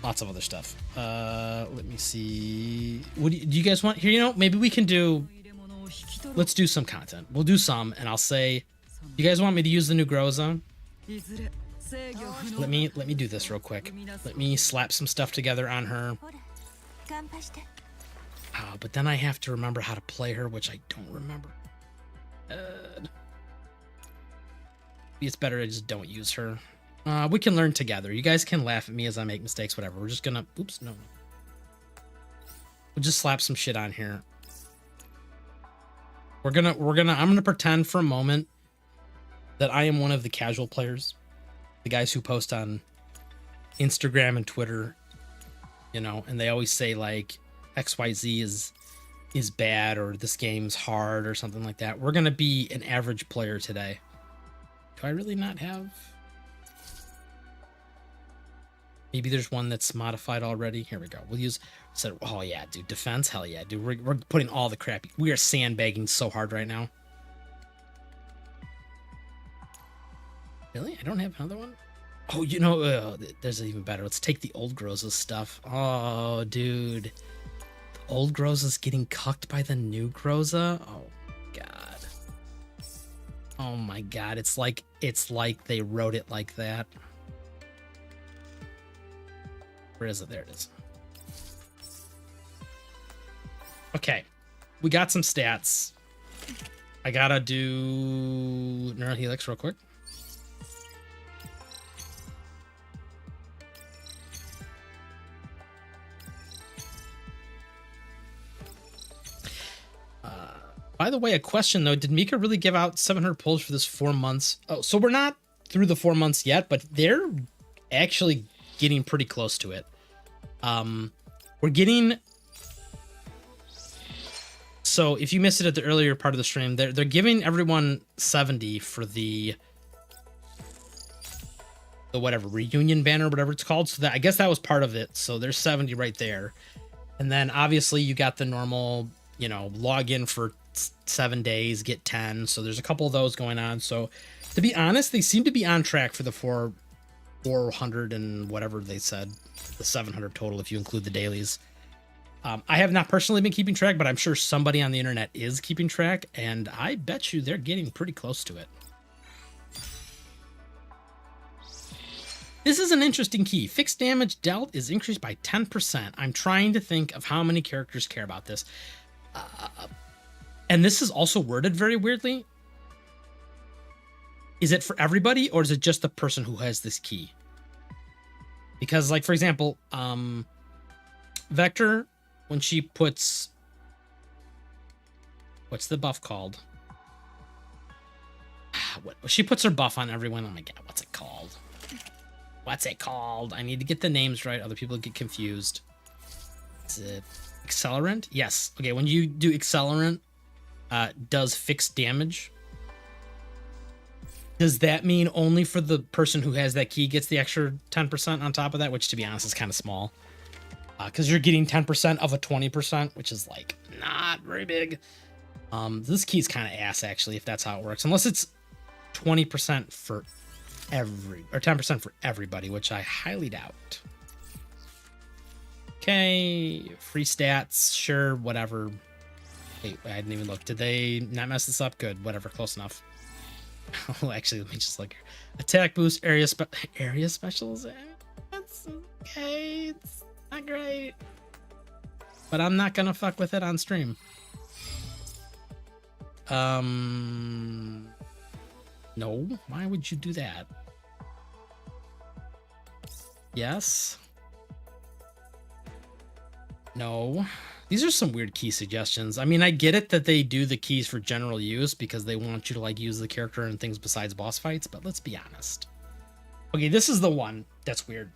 lots of other stuff. Let me see. What do you guys want here? You know, maybe we can do. Let's do some content. We'll do some, and I'll say, you guys want me to use the new grow zone? Let me do this real quick. Let me slap some stuff together on her. Oh, but then I have to remember how to play her, which I don't remember. it's better I just don't use her. We can learn together. You guys can laugh at me as I make mistakes, whatever. We're just gonna, oops, no. We'll just slap some shit on here. I'm gonna pretend for a moment that I am one of the casual players, the guys who post on Instagram and Twitter, you know, and they always say like XYZ is bad or this game's hard or something like that. We're gonna be an average player today. Do I really not have? Maybe there's one that's modified already. Here we go. We'll use, so, oh yeah, dude, defense, hell yeah, dude. We're putting all the crap. We are sandbagging so hard right now. Really? I don't have another one? Oh, you know, there's even better. Let's take the old Groza's stuff. Oh, dude. The old Groza's getting cucked by the new Groza? Oh, God. Oh, my God. It's like they wrote it like that. Where is it? There it is. Okay. We got some stats. I gotta do Neural Helix real quick. By the way, a question though, did Mika really give out 700 pulls for this 4 months? Oh, so we're not through the 4 months yet, but they're actually getting pretty close to it. We're getting, so if you missed it at the earlier part of the stream, they're giving everyone 70 for the whatever reunion banner, whatever it's called. So that, I guess that was part of it. So there's 70 right there. And then obviously you got the normal, you know, log in for 7 days, get 10. So there's a couple of those going on. So to be honest, they seem to be on track for the 400 and whatever they said, the 700 total if you include the dailies. I have not personally been keeping track, but I'm sure somebody on the internet is keeping track, and I bet you they're getting pretty close to it. This is an interesting key. Fixed damage dealt is increased by 10%. I'm trying to think of how many characters care about this. And this is also worded very weirdly. Is it for everybody, or is it just the person who has this key? Because, like, for example, Vector, when she puts, what's the buff called? What, she puts her buff on everyone. Oh my God, what's it called? What's it called? I need to get the names right. Other people get confused. Is it Accelerant? Yes. Okay, when you do Accelerant, does fixed damage. Does that mean only for the person who has that key gets the extra 10% on top of that? Which, to be honest, is kind of small. Because you're getting 10% of a 20%, which is, like, not very big. This key is kind of ass, actually, if that's how it works. Unless it's 20% for or 10% for everybody, which I highly doubt. Okay, free stats, sure, whatever. Wait, I didn't even look. Did they not mess this up? Good, whatever, close enough. Oh, actually, let me just look here. Attack boost, area specials. That's okay. It's not great, but I'm not gonna fuck with it on stream. No. Why would you do that? Yes. No. These are some weird key suggestions. I mean, I get it that they do the keys for general use because they want you to, like, use the character in things besides boss fights, but let's be honest. Okay, this is the one that's weird.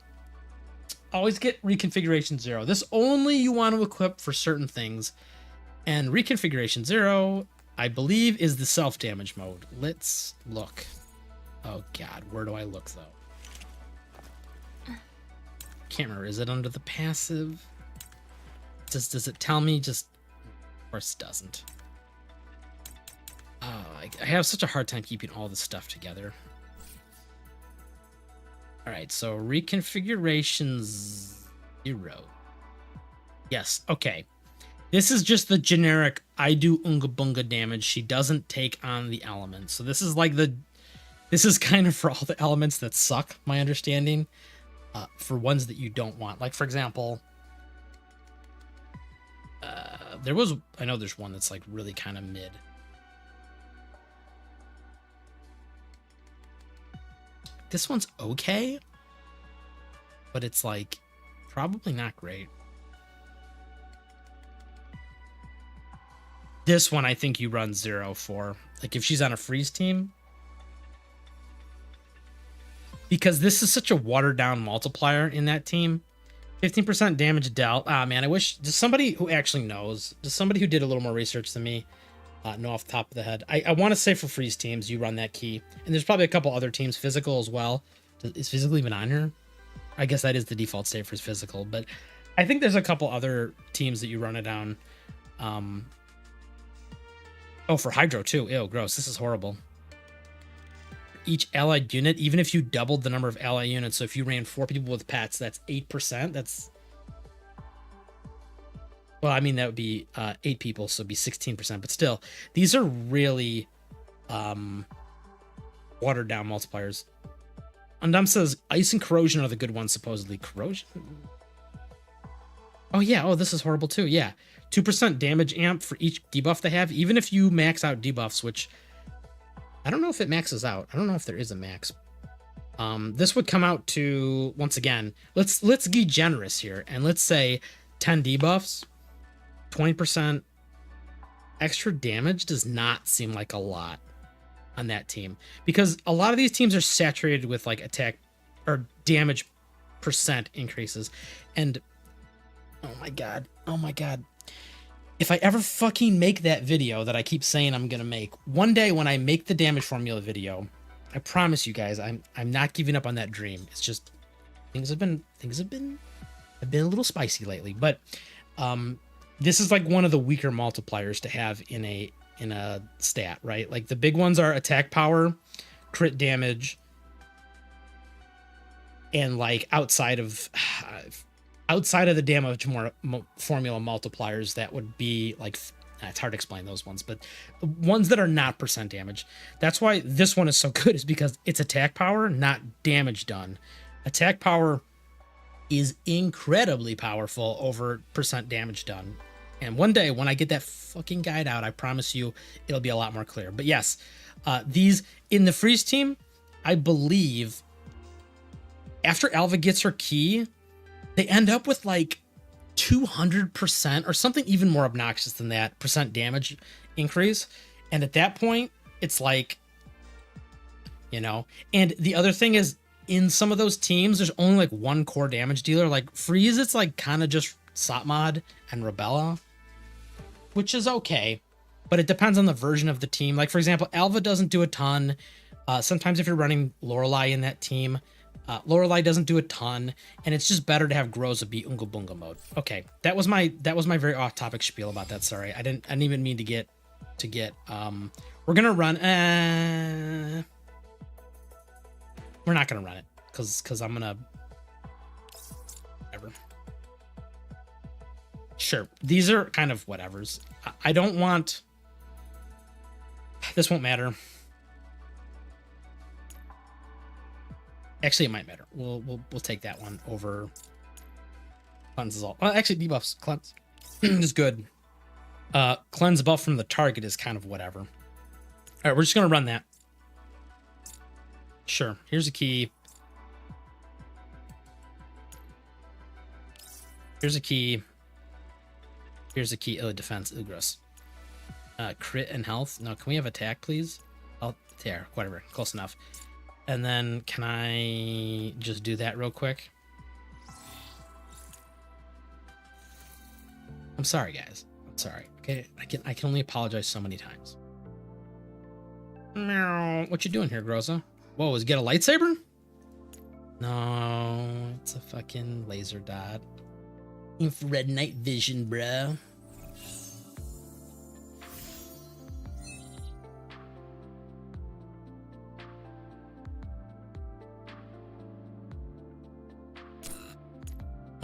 Always get reconfiguration 0. This only you want to equip for certain things. And reconfiguration 0, I believe, is the self-damage mode. Let's look. Oh God, where do I look though? Can't remember. Is it under the passive? Does it tell me? Just, of course it doesn't. I have such a hard time keeping all this stuff together. All right, so reconfigurations 0. Yes, okay. This is just the generic, I do Unga Bunga damage. She doesn't take on the elements. So this is like this is kind of for all the elements that suck, my understanding. For ones that you don't want. Like, for example, I know there's one that's like really kind of mid. this one's okay, but it's like probably not great. This one I think you run 0 for. Like if she's on a freeze team. Because this is such a watered down multiplier in that team. 15% damage dealt. Ah, man, I wish just somebody who actually knows, just somebody who did a little more research than me, know off the top of the head. I want to say for freeze teams, you run that key. And there's probably a couple other teams, physical as well. Is physical even on here? I guess that is the default state for physical, but I think there's a couple other teams that you run it down. Oh, for hydro too. Ew, gross. This is horrible. Each allied unit, even if you doubled the number of allied units, so if you ran 4 people with pets, that's 8%. That's, well, I mean, that would be 8 people, so it'd be 16%. But still, these are really watered down multipliers. Undum says ice and corrosion are the good ones, supposedly. Corrosion? Oh, yeah. Oh, this is horrible too. Yeah. 2% damage amp for each debuff they have, even if you max out debuffs, which I don't know if it maxes out. I don't know if there is a max. This would come out to, once again, let's be generous here and let's say 10 debuffs, 20% extra damage does not seem like a lot on that team, because a lot of these teams are saturated with like attack or damage percent increases. And oh my god, if I ever fucking make that video that I keep saying I'm gonna make, one day when I make the damage formula video, I promise you guys, I'm not giving up on that dream. It's just things have been a little spicy lately. But this is like one of the weaker multipliers to have in a stat, right? Like the big ones are attack power, crit damage, and like outside of the damage formula multipliers, that would be like, it's hard to explain those ones, but ones that are not percent damage. That's why this one is so good, is because it's attack power, not damage done. Attack power is incredibly powerful over percent damage done. And one day when I get that fucking guide out, I promise you it'll be a lot more clear. But yes, these in the freeze team, I believe after Alva gets her key, they end up with like 200% or something even more obnoxious than that percent damage increase. And at that point, it's like, you know, and the other thing is in some of those teams, there's only like one core damage dealer. Like freeze, it's like kind of just Satmod and Rebella, which is okay, but it depends on the version of the team. Like for example, Alva doesn't do a ton. Sometimes if you're running Lorelei in that team, Lorelei doesn't do a ton, and it's just better to have Groza be Unga Bunga mode. Okay, that was my very off-topic spiel about that. Sorry, I didn't even mean to get. We're gonna run. We're not gonna run it because I'm gonna. Whatever. Sure, these are kind of whatevers. I don't want. This won't matter. Actually, it might matter. We'll take that one over. Cleanse is all. Well, actually, debuffs. Cleanse is good. Cleanse buff from the target is kind of whatever. All right, we're just gonna run that. Sure. Here's a key. Here's a key. Here's a key. Oh, defense. Ugras. Crit and health. No, can we have attack, please? Oh, there. Whatever. Close enough. And then can I just do that real quick? I'm sorry, guys. I'm sorry. Okay, I can only apologize so many times. Meow. What you doing here, Groza? Whoa, is it get a lightsaber? No, it's a fucking laser dot. Infrared night vision, bro.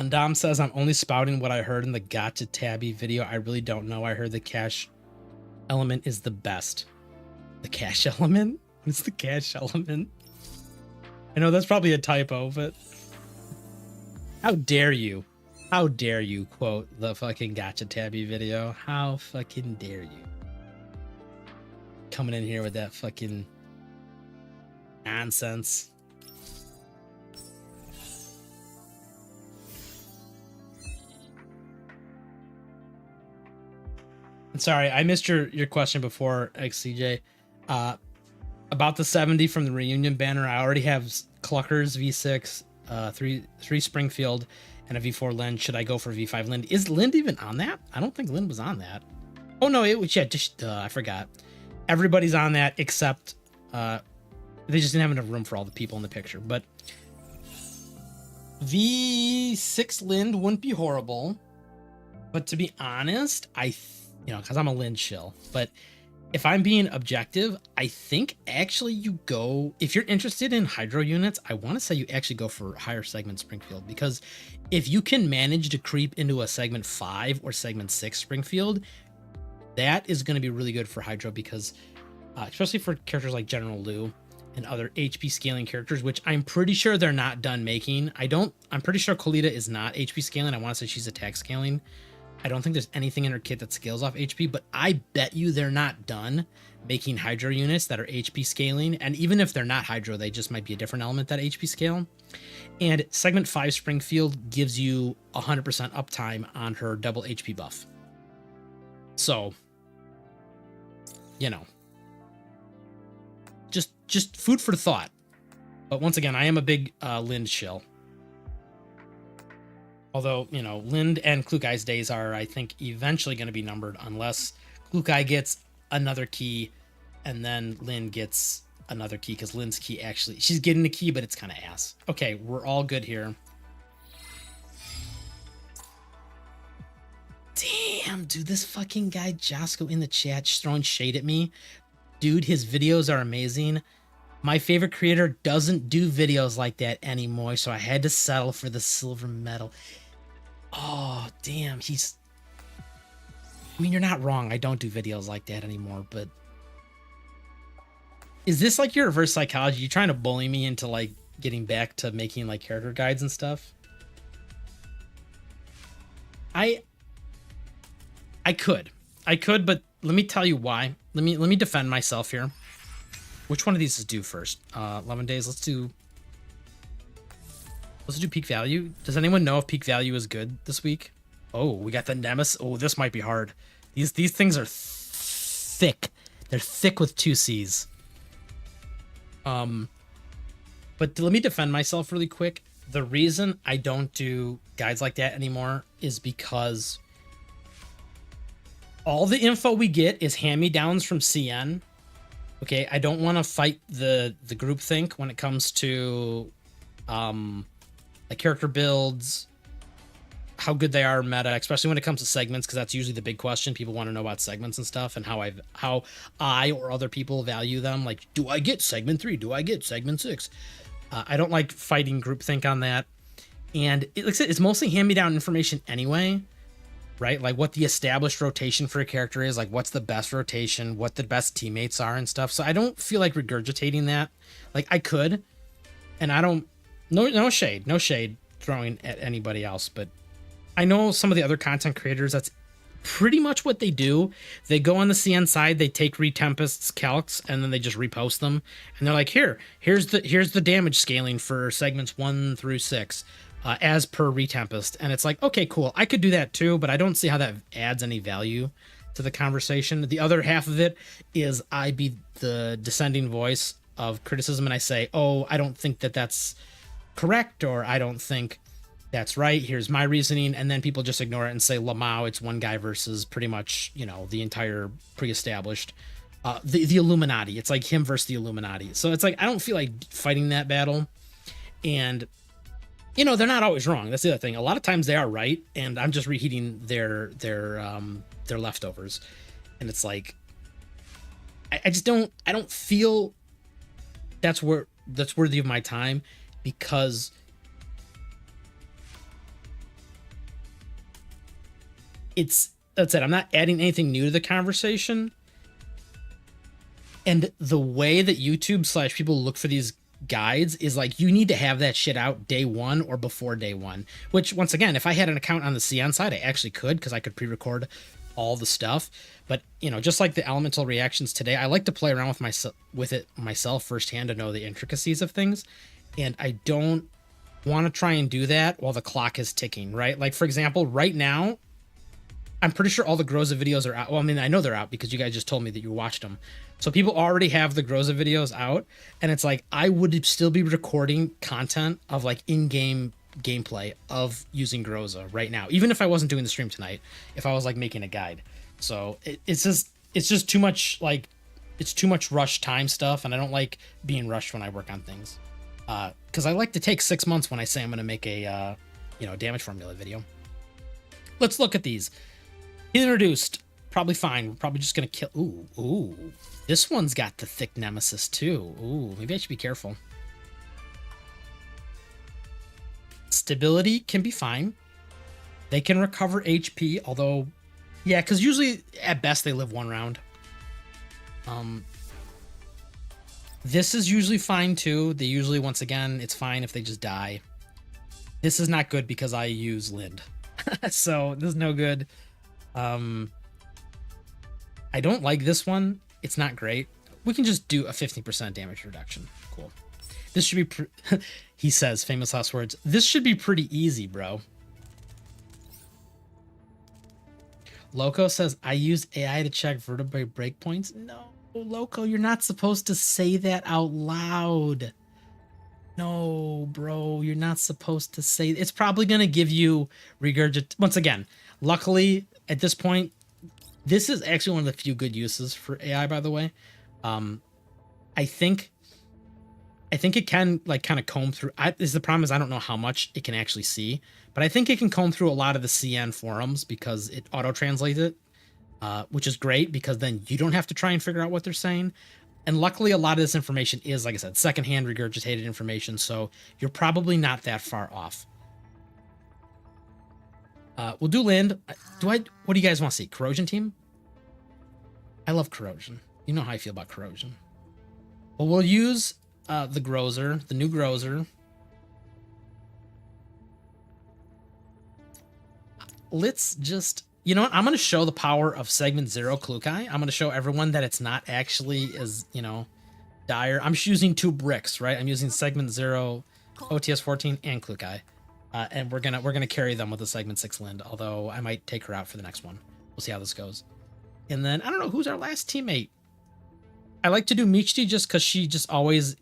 Dom says, I'm only spouting what I heard in the Gotcha Tabby video. I really don't know. I heard the cash element is the best. The cash element? What's the cash element? I know that's probably a typo, but how dare you? How dare you quote the fucking Gotcha Tabby video? How fucking dare you? Coming in here with that fucking nonsense. Sorry, I missed your question before, XCJ. About the 70 from the reunion banner, I already have Cluckers V6, 3 Springfield, and a V4 Lind. Should I go for V5 Lind? Is Lind even on that? I don't think Lind was on that. Oh no, it was, yeah, just I forgot. Everybody's on that except they just didn't have enough room for all the people in the picture. But V6 Lind wouldn't be horrible. But to be honest, because I'm a Lind shill, but if I'm being objective, I think actually you go, if you're interested in hydro units, I want to say you actually go for higher segment Springfield, because if you can manage to creep into a segment 5 or segment 6 Springfield, that is going to be really good for hydro, because especially for characters like General Liu and other HP scaling characters, which I'm pretty sure they're not done making. I'm pretty sure Kolita is not HP scaling. I want to say she's attack scaling. I don't think there's anything in her kit that scales off HP, but I bet you they're not done making Hydro units that are HP scaling. And even if they're not Hydro, they just might be a different element that HP scale. And Segment 5 Springfield gives you 100% uptime on her double HP buff. So, just food for thought. But once again, I am a big Lind shill. Although, Lind and Klukai's days are, I think, eventually going to be numbered unless Klukai gets another key and then Lind gets another key, because Lind's key actually, she's getting a key, but it's kind of ass. Okay, we're all good here. Damn, dude, this fucking guy, Josco, in the chat, just throwing shade at me. Dude, his videos are amazing. My favorite creator doesn't do videos like that anymore, so I had to settle for the silver medal. Oh, damn, you're not wrong. I don't do videos like that anymore, but is this like your reverse psychology? You trying to bully me into like getting back to making like character guides and stuff? I could, but let me tell you why. Let me defend myself here. Which one of these is due first? 11 days. Let's do peak value. Does anyone know if peak value is good this week? Oh, we got the Nemesis. Oh, this might be hard. These things are thick. They're thick with 2 C's. But let me defend myself really quick. The reason I don't do guides like that anymore is because all the info we get is hand-me-downs from CN. Okay, I don't want to fight the groupthink when it comes to like character builds, how good they are meta, especially when it comes to segments, because that's usually the big question. People want to know about segments and stuff, and how I or other people value them. Like, do I get segment 3? Do I get segment 6? I don't like fighting groupthink on that. And it's mostly hand-me-down information anyway, right? Like what the established rotation for a character is, like what's the best rotation, what the best teammates are and stuff. So I don't feel like regurgitating that. Like I could, and I don't, no shade throwing at anybody else, but I know some of the other content creators, that's pretty much what they do. They go on the CN side, they take Retempest's calcs, and then they just repost them. And they're like, here's the damage scaling for segments 1 through 6. As per Retempest. And it's like, okay, cool. I could do that too, but I don't see how that adds any value to the conversation. The other half of it is I be the dissenting voice of criticism, and I say, oh, I don't think that that's correct, or I don't think that's right. Here's my reasoning. And then people just ignore it and say, Lamau, it's one guy versus pretty much, the entire pre-established, the Illuminati. It's like him versus the Illuminati. So it's like, I don't feel like fighting that battle. And they're not always wrong. That's the other thing. A lot of times they are right, and I'm just reheating their leftovers. And it's like, I don't feel that's worthy of my time, because that's it. I'm not adding anything new to the conversation. And the way that YouTube / people look for these guides is like, you need to have that shit out day 1 or before day 1, which once again, if I had an account on the CN side, I actually could, because I could pre-record all the stuff. But just like the elemental reactions today, I like to play around with it myself firsthand to know the intricacies of things, and I don't want to try and do that while the clock is ticking, right? Like for example, right now I'm pretty sure all the Groza videos are out. Well, I mean, I know they're out because you guys just told me that you watched them. So people already have the Groza videos out, and it's like I would still be recording content of like in-game gameplay of using Groza right now, even if I wasn't doing the stream tonight, if I was like making a guide. So it's just too much, like it's too much rush time stuff, and I don't like being rushed when I work on things. Because I like to take 6 months when I say I'm going to make a damage formula video. Let's look at these. Introduced, probably fine. We're probably just gonna kill. Ooh. This one's got the thick nemesis too. Ooh, maybe I should be careful. Stability can be fine. They can recover HP, although, yeah, because usually at best they live 1 round. This is usually fine too. They usually, once again, it's fine if they just die. This is not good because I use Lind, so this is no good. I don't like this one. It's not great. We can just do a 15% damage reduction. Cool. This should be, he says, famous last words. This should be pretty easy, bro. Loco says, I use AI to check vertebrae breakpoints. No, Loco, you're not supposed to say that out loud. No, bro, you're not supposed to say. It's probably going to give you regurgit. Once again, luckily, at this point, this is actually one of the few good uses for AI, by the way. I think it can like kind of comb through. The problem is I don't know how much it can actually see, but I think it can comb through a lot of the CN forums because it auto-translates it, which is great because then you don't have to try and figure out what they're saying. And luckily, a lot of this information is, like I said, secondhand regurgitated information, so you're probably not that far off. We'll do Lind. What do you guys want to see? Corrosion team? I love corrosion. You know how I feel about corrosion. Well, we'll use the Grozer, the new Grozer. Let's just, you know what? I'm going to show the power of segment 0 Klukai. I'm going to show everyone that it's not actually as, dire. I'm just using 2 bricks, right? I'm using segment 0, OTS 14, and Klukai. And we're gonna carry them with the segment 6 Lind, although I might take her out for the next one. We'll see how this goes. And then I don't know who's our last teammate. I like to do Michti just because she just always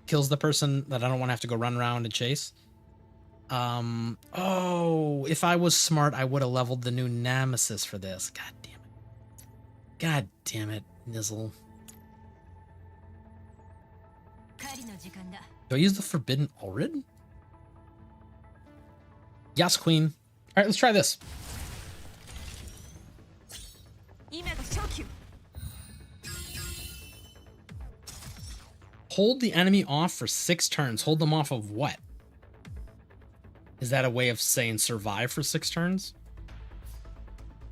kills the person that I don't want to have to go run around and chase. Oh, if I was smart, I would have leveled the new nemesis for this. God damn it. God damn it, Nizzle. Do I use the Forbidden Ulrid? Yes, Queen. All right, let's try this. Hold the enemy off for 6 turns. Hold them off of what? Is that a way of saying survive for 6 turns?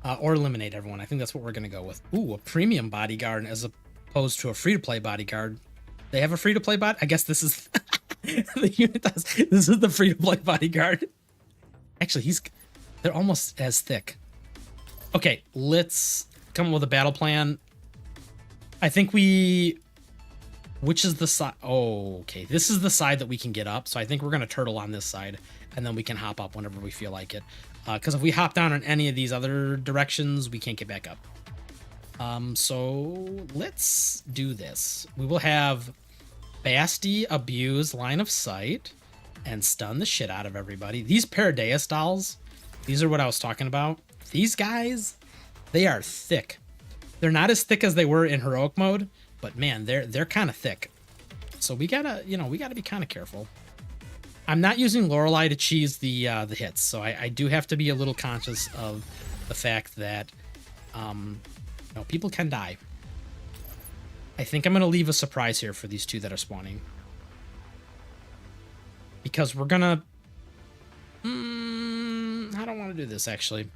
Or eliminate everyone. I think that's what we're going to go with. Ooh, a premium bodyguard as opposed to a free-to-play bodyguard. They have a free-to-play bot? I guess this is... the unit does. This is the free-to-play bodyguard. Actually, they're almost as thick. Okay, let's come up with a battle plan. I think which is the side? Oh, okay. This is the side that we can get up. So I think we're going to turtle on this side, and then we can hop up whenever we feel like it. Because if we hop down in any of these other directions, we can't get back up. So let's do this. We will have Basti abuse line of sight and stun the shit out of everybody. These Paradeus dolls, these are what I was talking about. These guys, they are thick. They're not as thick as they were in heroic mode, but man, they're kind of thick. So we gotta be kind of careful. I'm not using Lorelei to cheese the hits, so I do have to be a little conscious of the fact that people can die. I think I'm gonna leave a surprise here for these 2 that are spawning. Because we're gonna... I don't want to do this, actually.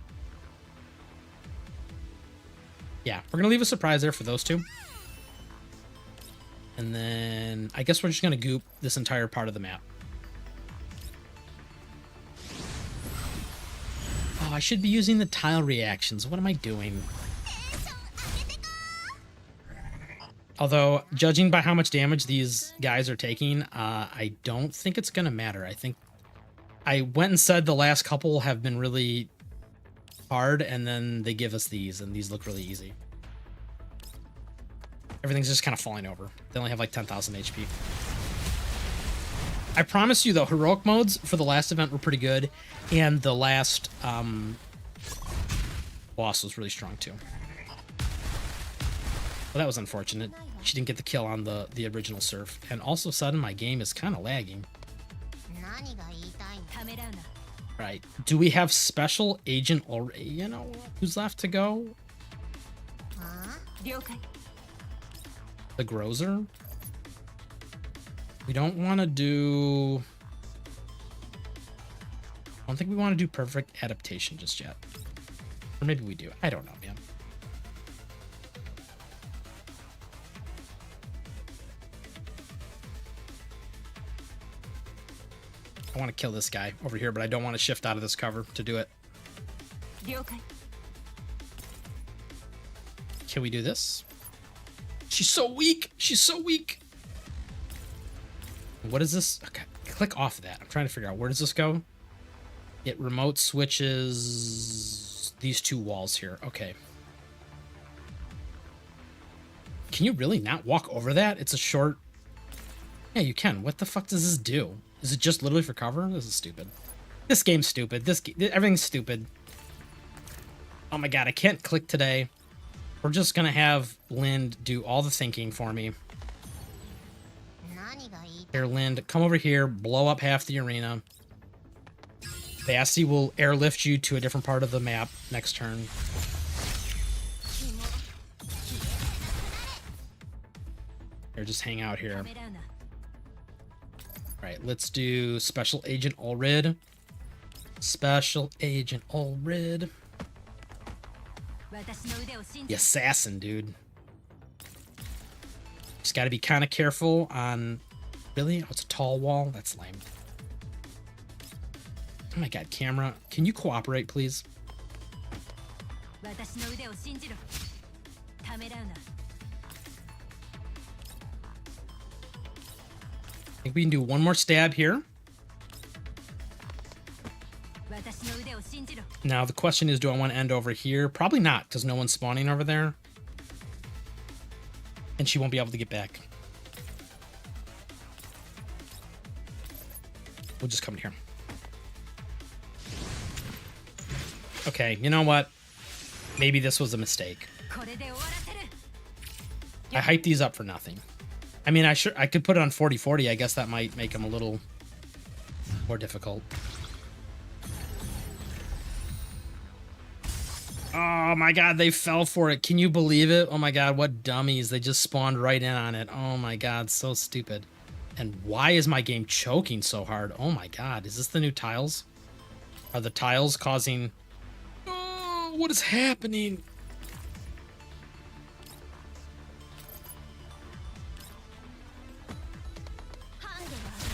Yeah, we're gonna leave a surprise there for those 2. And then I guess we're just gonna goop this entire part of the map. Oh, I should be using the tile reactions. What am I doing? Although, judging by how much damage these guys are taking, I don't think it's going to matter. I think I went and said the last couple have been really hard, and then they give us these, and these look really easy. Everything's just kind of falling over. They only have like 10,000 HP. I promise you, though, heroic modes for the last event were pretty good, and the last boss was really strong too. Well, that was unfortunate. She didn't get the kill on the original surf, and also sudden my game is kind of lagging. Right. Do we have special agent already? You know, who's left to go? The Grozer? We don't want to do... I don't think we want to do perfect adaptation just yet. Or maybe we do. I don't know, man. I want to kill this guy over here, but I don't want to shift out of this cover to do it. Can we do this? She's so weak. She's so weak. What is this? Okay, click off of that. I'm trying to figure out, where does this go? It remote switches these two walls here. Okay. Can you really not walk over that? It's a short... Yeah, you can. What the fuck does this do? Is it just literally for cover? This is stupid. This game's stupid. Everything's stupid. Oh my god, I can't click today. We're just gonna have Lind do all the thinking for me. Here, Lind, come over here, blow up half the arena. Basti will airlift you to a different part of the map next turn. Here, just hang out here. Alright, let's do Special Agent Ulrid. Special Agent Ulrid. The assassin, dude. Just gotta be kind of careful on... Really? Oh, it's a tall wall? That's lame. Oh my god, camera. Can you cooperate, please? I think we can do one more stab here. Now, the question is, do I want to end over here? Probably not, because no one's spawning over there. And she won't be able to get back. We'll just come here. Okay, you know what? Maybe this was a mistake. I hyped these up for nothing. I mean, I could put it on 40-40. I guess that might make them a little more difficult. Oh my god, they fell for it. Can you believe it? Oh my god, what dummies. They just spawned right in on it. Oh my god, so stupid. And why is my game choking so hard? Oh my god, is this the new tiles? Are the tiles causing... Oh, what is happening?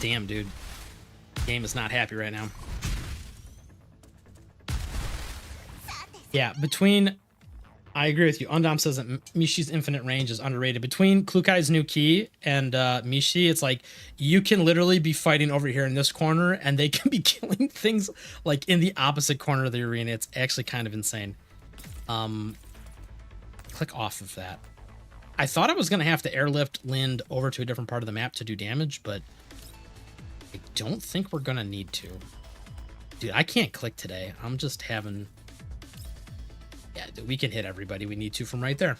Damn, dude. Game is not happy right now. Yeah, between... I agree with you. Undom says that Mishi's infinite range is underrated. Between Klukai's new key and Mishi, it's like you can literally be fighting over here in this corner and they can be killing things like in the opposite corner of the arena. It's actually kind of insane. Click off of that. I thought I was going to have to airlift Lind over to a different part of the map to do damage, but I don't think we're going to need to. Dude, I can't click today. I'm just having... Yeah, we can hit everybody we need to from right there.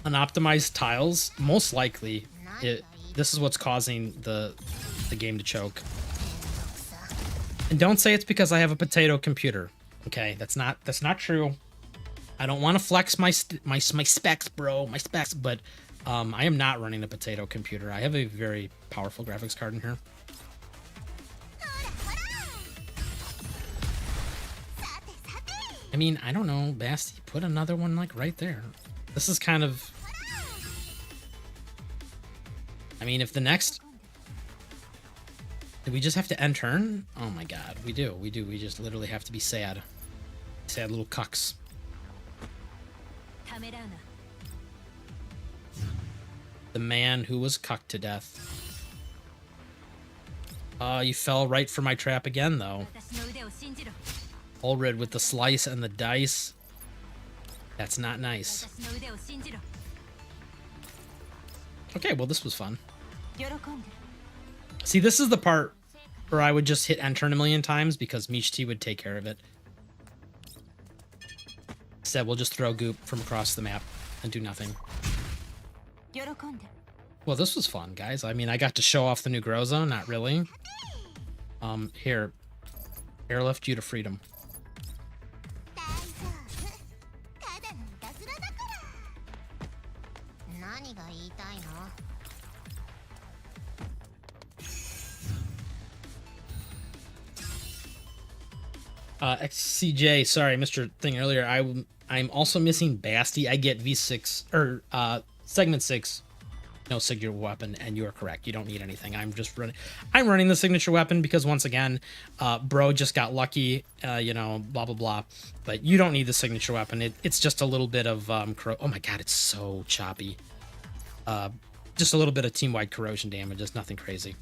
Unoptimized tiles, most likely, this is what's causing the game to choke. And don't say it's because I have a potato computer. Okay, that's not true. I don't want to flex my specs, bro, my specs, but I am not running a potato computer. I have a very powerful graphics card in here. I mean, I don't know, Basti, put another one like right there. This is kind of... I mean, if the next... Do we just have to end turn? Oh my god, we do. We just literally have to be sad. Sad little cucks. The man who was cucked to death. You fell right for my trap again, though. Ulrid with the slice and the dice. That's not nice. Okay, well, this was fun. See, this is the part where I would just hit enter a million times because Michti would take care of it. Instead, we'll just throw goop from across the map and do nothing. Well, this was fun, guys. I mean, I got to show off the new Grozo. Not really. Here. Airlift you to freedom. XCJ, sorry, Mr. Thing earlier. I'm also missing Basti. I get V6 or segment 6, no signature weapon, and you are correct. You don't need anything. I'm running the signature weapon because once again, bro just got lucky. You know, blah blah blah. But you don't need the signature weapon. It's just a little bit of oh my god, it's so choppy. Just a little bit of team-wide corrosion damage. It's nothing crazy.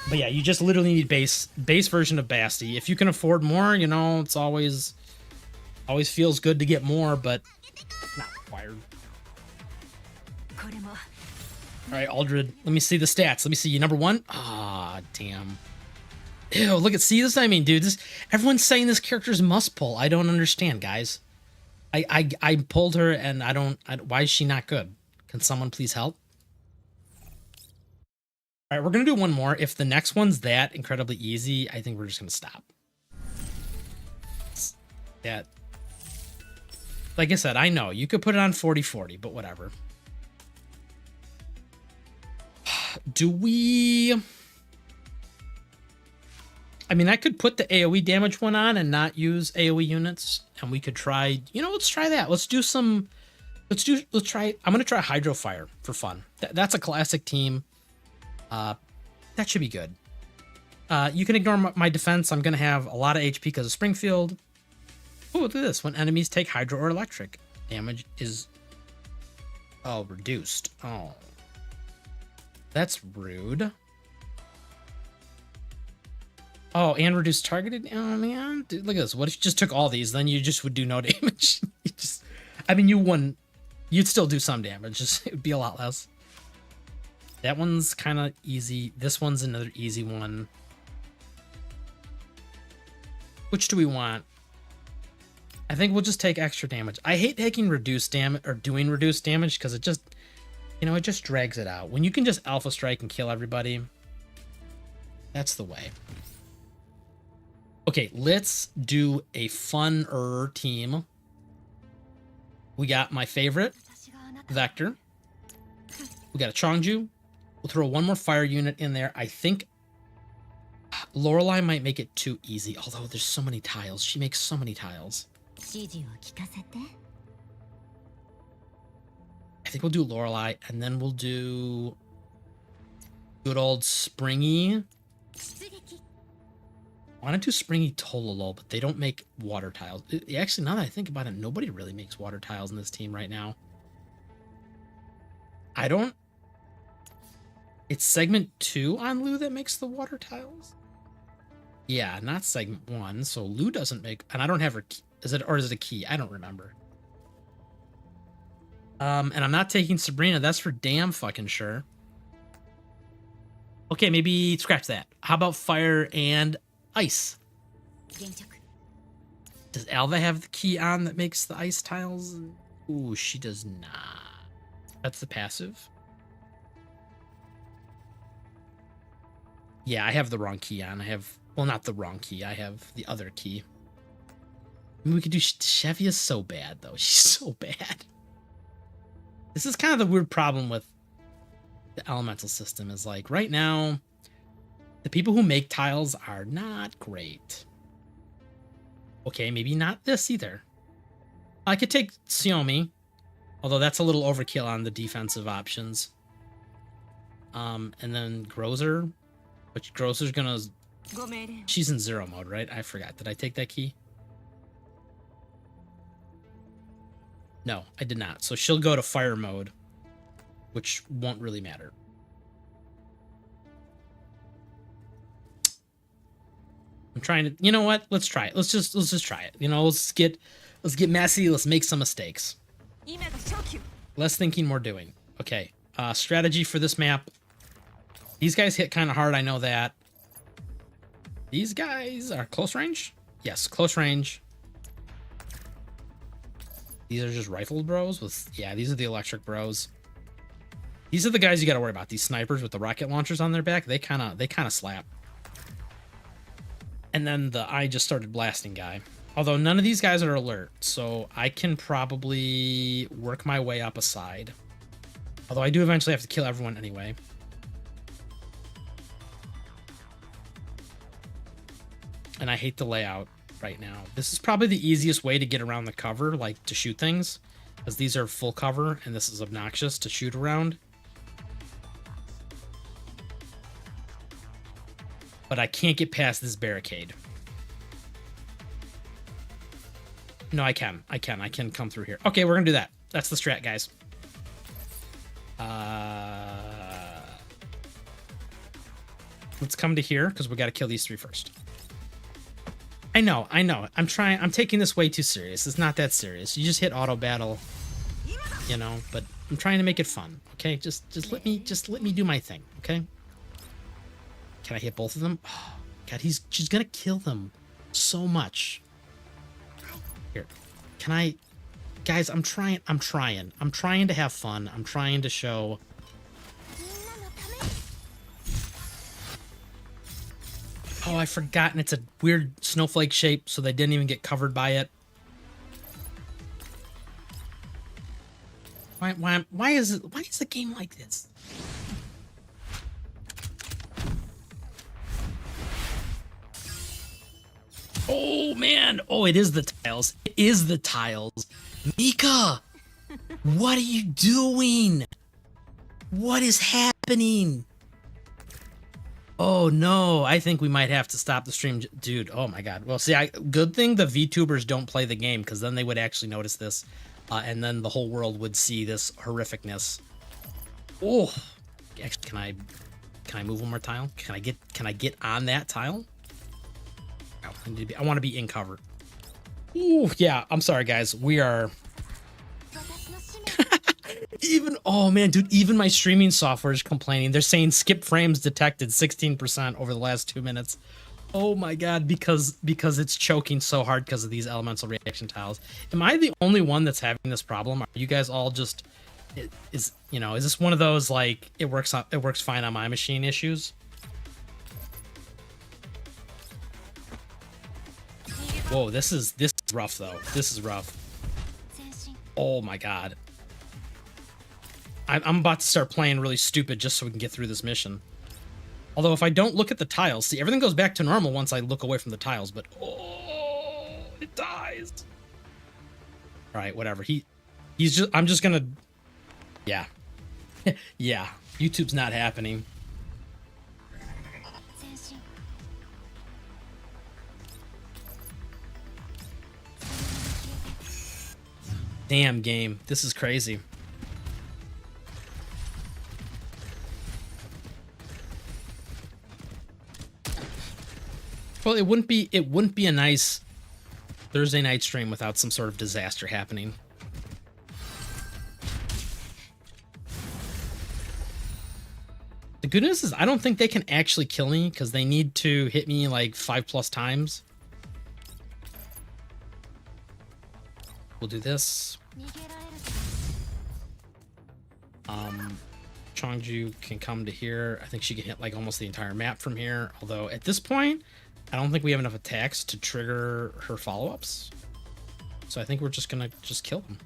But yeah, you just literally need base version of Basti. If you can afford more, you know, it's always feels good to get more, but not required. All right, Aldred, let me see the stats. Let me see you. Number 1. Ah, damn. Ew, look at, see this? I mean, dude, everyone's saying this character's must pull. I don't understand, guys. I pulled her and why is she not good? Can someone please help? All right, we're going to do one more. If the next one's that incredibly easy, I think we're just going to stop. That, like I said, I know you could put it on 40-40, but whatever. Do we... I mean, I could put the AoE damage one on and not use AoE units, and we could try, you know, let's try that. Let's try, I'm going to try Hydro Fire for fun. That's a classic team. That should be good. You can ignore my defense. I'm going to have a lot of HP because of Springfield. Oh, look at this. When enemies take Hydro or Electric, damage is... Oh, reduced. Oh. That's rude. Oh, and reduced targeted? Oh, man. Dude, look at this. What if you just took all these? Then you just would do no damage. I mean, you wouldn't... You'd still do some damage. Just, it would be a lot less. That one's kind of easy. This one's another easy one. Which do we want? I think we'll just take extra damage. I hate taking reduced damage or doing reduced damage because it just, you know, it just drags it out. When you can just Alpha Strike and kill everybody, that's the way. Okay, let's do a funner team. We got my favorite, Vector. We got a Chongju. We'll throw one more fire unit in there. I think Lorelei might make it too easy, although there's so many tiles. She makes so many tiles. I think we'll do Lorelei, and then we'll do good old Springy. I want to do Springy Tololo, but they don't make water tiles. Actually, now that I think about it, nobody really makes water tiles in this team right now. I don't... It's segment 2 on Lu that makes the water tiles? Yeah, not segment 1, so Lu doesn't make... And I don't have her... Is it a key? I don't remember. And I'm not taking Sabrina. That's for damn fucking sure. Okay, maybe scratch that. How about fire and ice? Does Alva have the key on that makes the ice tiles? Ooh, she does not. That's the passive. Yeah, I have the wrong key on. I have... Well, not the wrong key. I have the other key. I mean, we could do... Chevy is so bad, though. She's so bad. This is kind of the weird problem with the elemental system is like right now, the people who make tiles are not great. Okay, maybe not this either. I could take Xiaomi, although that's a little overkill on the defensive options. And then Grozer, which Grozer's gonna... She's in 0 mode, right? I forgot. Did I take that key? No, I did not. So she'll go to fire mode, which won't really matter. I'm trying to, you know what? Let's try it. Let's just try it. You know, let's get messy. Let's make some mistakes. Less thinking, more doing. Okay. Strategy for this map. These guys hit kind of hard. I know that. These guys are close range. Yes, close range. These are just rifle bros with, yeah, these are the electric bros. These are the guys you got to worry about. These snipers with the rocket launchers on their back. They kind of slap. And then the I just started blasting guy. Although none of these guys are alert, so I can probably work my way up a side. Although I do eventually have to kill everyone anyway. And I hate the layout right now. This is probably the easiest way to get around the cover, like to shoot things, because these are full cover and this is obnoxious to shoot around. But I can't get past this barricade. No, I can come through here. Okay, we're gonna do that. That's the strat, guys. Let's come to here because we got to kill these three first. I know. I'm taking this way too serious. It's not that serious. You just hit auto battle, you know, but I'm trying to make it fun. Okay, just let me do my thing, okay? Can I hit both of them? Oh, God, she's gonna kill them so much. Here, can I, guys? I'm trying to have fun. I'm trying to show. Oh, I've forgotten it's a weird snowflake shape, so they didn't even get covered by it. Why is the game like this? Oh man! Oh, it is the tiles. It is the tiles. Mika, what are you doing? What is happening? Oh no, I think we might have to stop the stream, dude. Oh my God. Well, see, good thing the VTubers don't play the game, because then they would actually notice this, and then the whole world would see this horrificness. Oh, actually, can I move one more tile? Can I get on that tile? I want to be in cover. Ooh, yeah. I'm sorry, guys. We are. Oh man, dude, even my streaming software is complaining. They're saying skip frames detected 16% over the last 2 minutes. Oh my God, because it's choking so hard because of these elemental reaction tiles. Am I the only one that's having this problem? Are you guys all just, is this one of those like it works fine on my machine issues? Whoa, this is rough though. This is rough. Oh my God. I'm about to start playing really stupid just so we can get through this mission. Although if I don't look at the tiles, see, everything goes back to normal once I look away from the tiles, but oh, it dies. All right, whatever. I'm just gonna, yeah. Yeah, YouTube's not happening. Damn game, this is crazy. Well, it wouldn't be a nice Thursday night stream without some sort of disaster happening. The good news is I don't think they can actually kill me because they need to hit me like 5+ times. We'll do this. Chongju can come to here. I think she can hit like almost the entire map from here. Although at this point, I don't think we have enough attacks to trigger her follow-ups. So I think we're just gonna kill them.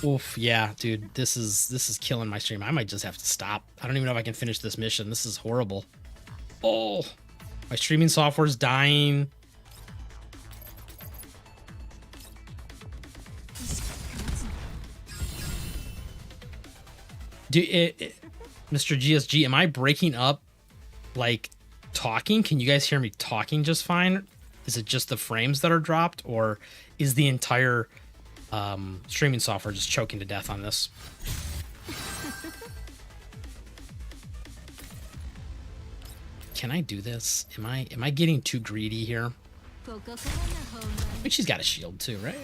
Oof, yeah, dude, this is killing my stream. I might just have to stop. I don't even know if I can finish this mission. This is horrible. Oh, my streaming software's dying. Mr. GSG, am I breaking up like talking? Can you guys hear me talking just fine? Is it just the frames that are dropped, or is the entire streaming software just choking to death on this? Can I do this? Am I getting too greedy here? I think she's got a shield too, right?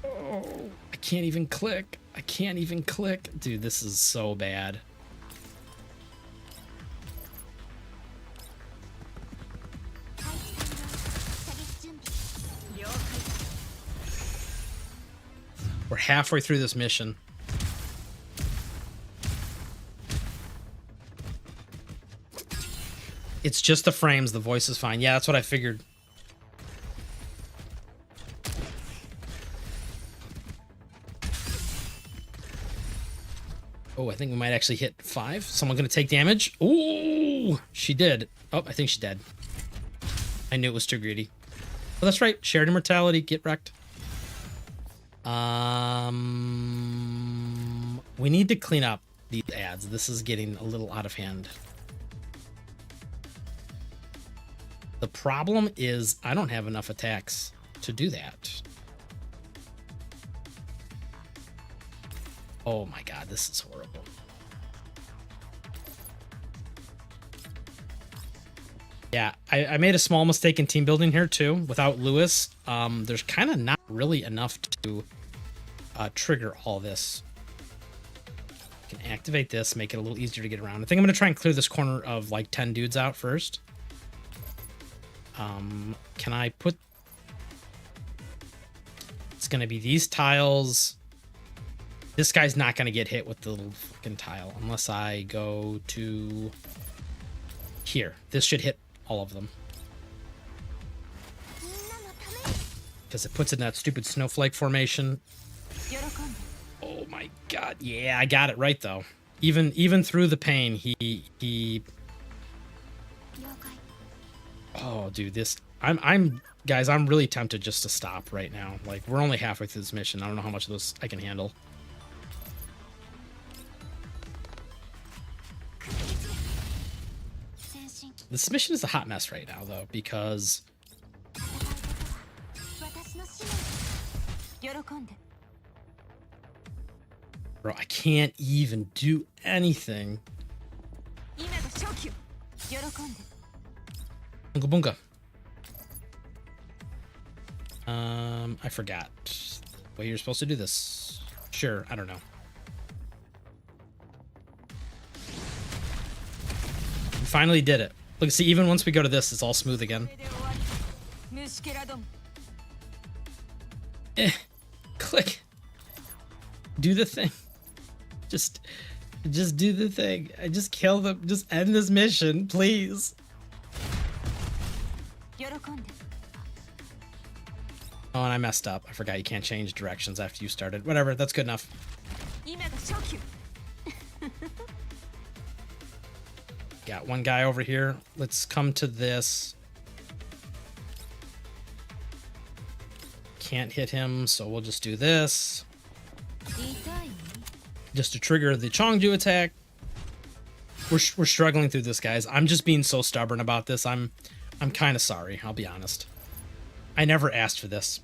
Oh, I can't even click. I can't even click. Dude, this is so bad. We're halfway through this mission. It's just the frames. The voice is fine. Yeah, that's what I figured. Oh, I think we might actually hit 5. Someone gonna take damage? Ooh, she did. Oh, I think she's dead. I knew it was too greedy. Oh, that's right. Shared immortality. Get wrecked. We need to clean up these ads. This is getting a little out of hand. The problem is I don't have enough attacks to do that. Oh my god, this is horrible. Yeah, I made a small mistake in team building here too. Without Lewis, there's kind of not really enough to trigger all this. I can activate this, make it a little easier to get around. I think I'm going to try and clear this corner of like 10 dudes out first. Can I put... It's going to be these tiles. This guy's not going to get hit with the little fucking tile unless I go to here. This should hit all of them. Because it puts it in that stupid snowflake formation. Oh my god. Yeah, I got it right though. Even through the pain, he Oh, dude, this guys, I'm really tempted just to stop right now. Like, we're only halfway through this mission. I don't know how much of this I can handle. This mission is a hot mess right now, though, because... Bro, I can't even do anything. Bunga bunga. I forgot. Well, you're supposed to do this. Sure, I don't know. We finally did it. Look, see, even once we go to this, it's all smooth again. Click. Do the thing. Just do the thing. I just kill them. Just end this mission, please. Oh, and I messed up. I forgot you can't change directions after you started. Whatever, that's good enough. Got one guy over here. Let's come to this. Can't hit him, so we'll just do this. Just to trigger the Chongju attack. We're struggling through this, guys. I'm just being so stubborn about this. I'm kind of sorry, I'll be honest. I never asked for this.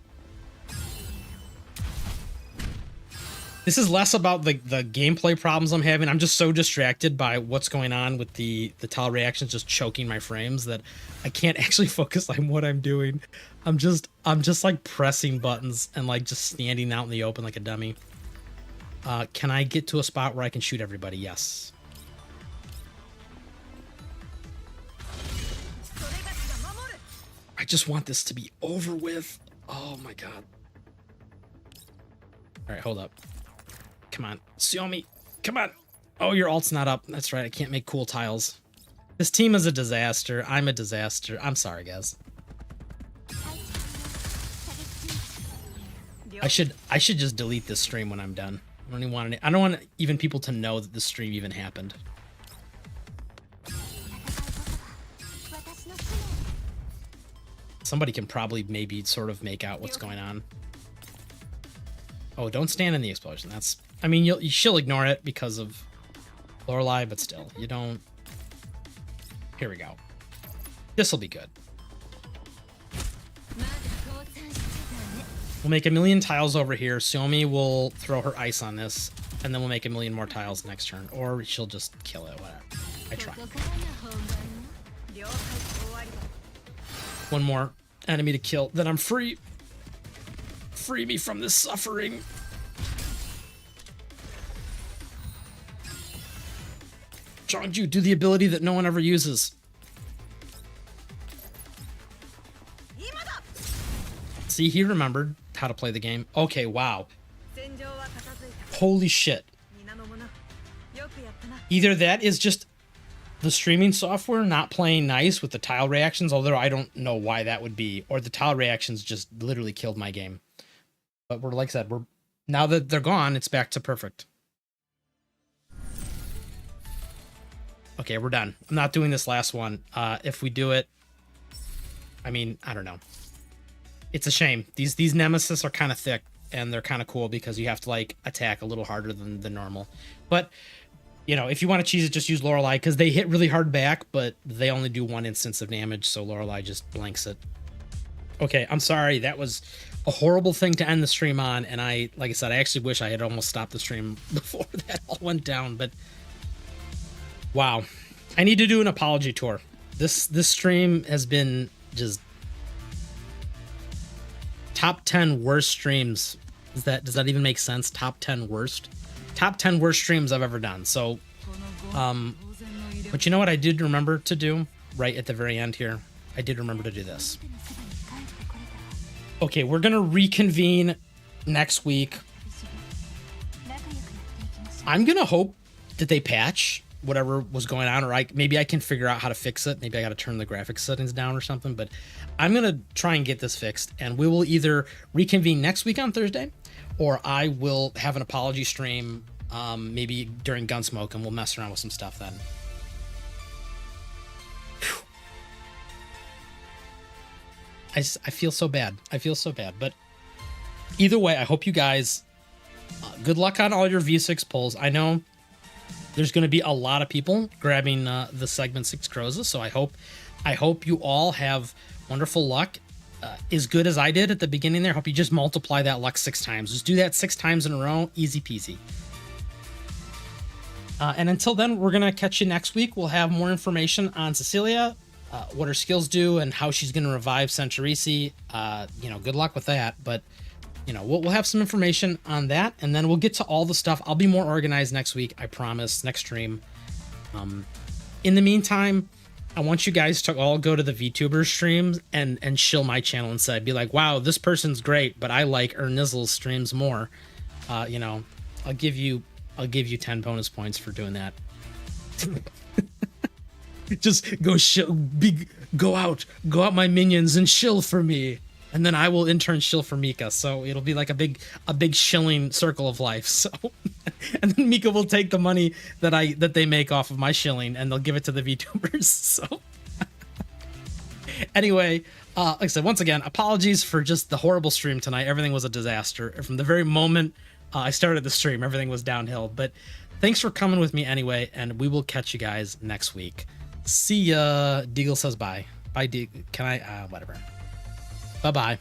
This is less about the gameplay problems I'm having. I'm just so distracted by what's going on with the tile reactions just choking my frames that I can't actually focus on what I'm doing. I'm just like pressing buttons and like just standing out in the open like a dummy. Can I get to a spot where I can shoot everybody? Yes. I just want this to be over with. Oh my god. All right, hold up. Come on, Xiaomi. Come on. Oh, your ult's not up. That's right, I can't make cool tiles. This team is a disaster. I'm a disaster. I'm sorry, guys. I should just delete this stream when I'm done. I don't want even people to know that this stream even happened. Somebody can probably maybe sort of make out what's going on. Oh, don't stand in the explosion. That's... I mean, she'll ignore it because of Lorelei, but still, you don't... Here we go. This'll be good. We'll make a million tiles over here. Xiaomi will throw her ice on this. and then we'll make a million more tiles next turn, or she'll just kill it, whatever. I try. One more enemy to kill, then I'm free. Free me from this suffering. Chongju, do the ability that no one ever uses. See, he remembered how to play the game. Okay, wow. Holy shit. Either that is just the streaming software not playing nice with the tile reactions, although I don't know why that would be, or the tile reactions just literally killed my game. But we're, like I said, now that they're gone, it's back to perfect. Okay, we're done. I'm not doing this last one. If we do it, I mean, I don't know. It's a shame. These nemesis are kind of thick, and they're kind of cool because you have to like attack a little harder than the normal. But you know, if you want to cheese it, just use Lorelei because they hit really hard back, but they only do 1 instance of damage, so Lorelei just blanks it. Okay, I'm sorry. That was a horrible thing to end the stream on, and like I said, I actually wish I had almost stopped the stream before that all went down, but wow. I need to do an apology tour. This stream has been just top 10 worst streams. Does that even make sense? Top 10 worst streams I've ever done. So but you know what I did remember to do right at the very end here? I did remember to do this. Okay, we're gonna reconvene next week. I'm gonna hope that they patch whatever was going on, or maybe I can figure out how to fix it. Maybe I got to turn the graphics settings down or something, but I'm going to try and get this fixed, and we will either reconvene next week on Thursday, or I will have an apology stream maybe during Gunsmoke, and we'll mess around with some stuff then. Whew. I feel so bad. I feel so bad, but either way, I hope you guys, good luck on all your V6 pulls. I know there's going to be a lot of people grabbing the segment 6 Croza, so I hope you all have wonderful luck, as good as I did at the beginning there. I hope you just multiply that luck 6 times. Just do that 6 times in a row, easy peasy. And until then, we're going to catch you next week. We'll have more information on Cecilia, what her skills do, and how she's going to revive Centurisi. You know, good luck with that, but you know, we'll have some information on that, and then we'll get to all the stuff. I'll be more organized next week, I promise, next stream. In the meantime, I want you guys to all go to the VTuber streams and shill my channel inside. Be like, wow, this person's great, but I like Ernizzle's streams more. You know, I'll give you 10 bonus points for doing that. Just go out my minions and shill for me. And then I will in turn shill for Mika, so it'll be like a big shilling circle of life. So, and then Mika will take the money that they make off of my shilling, and they'll give it to the VTubers. So, anyway, like I said, once again, apologies for just the horrible stream tonight. Everything was a disaster from the very moment I started the stream. Everything was downhill. But thanks for coming with me anyway, and we will catch you guys next week. See ya. Deagle says bye. Bye, Deagle. Can I? Whatever. Bye-bye.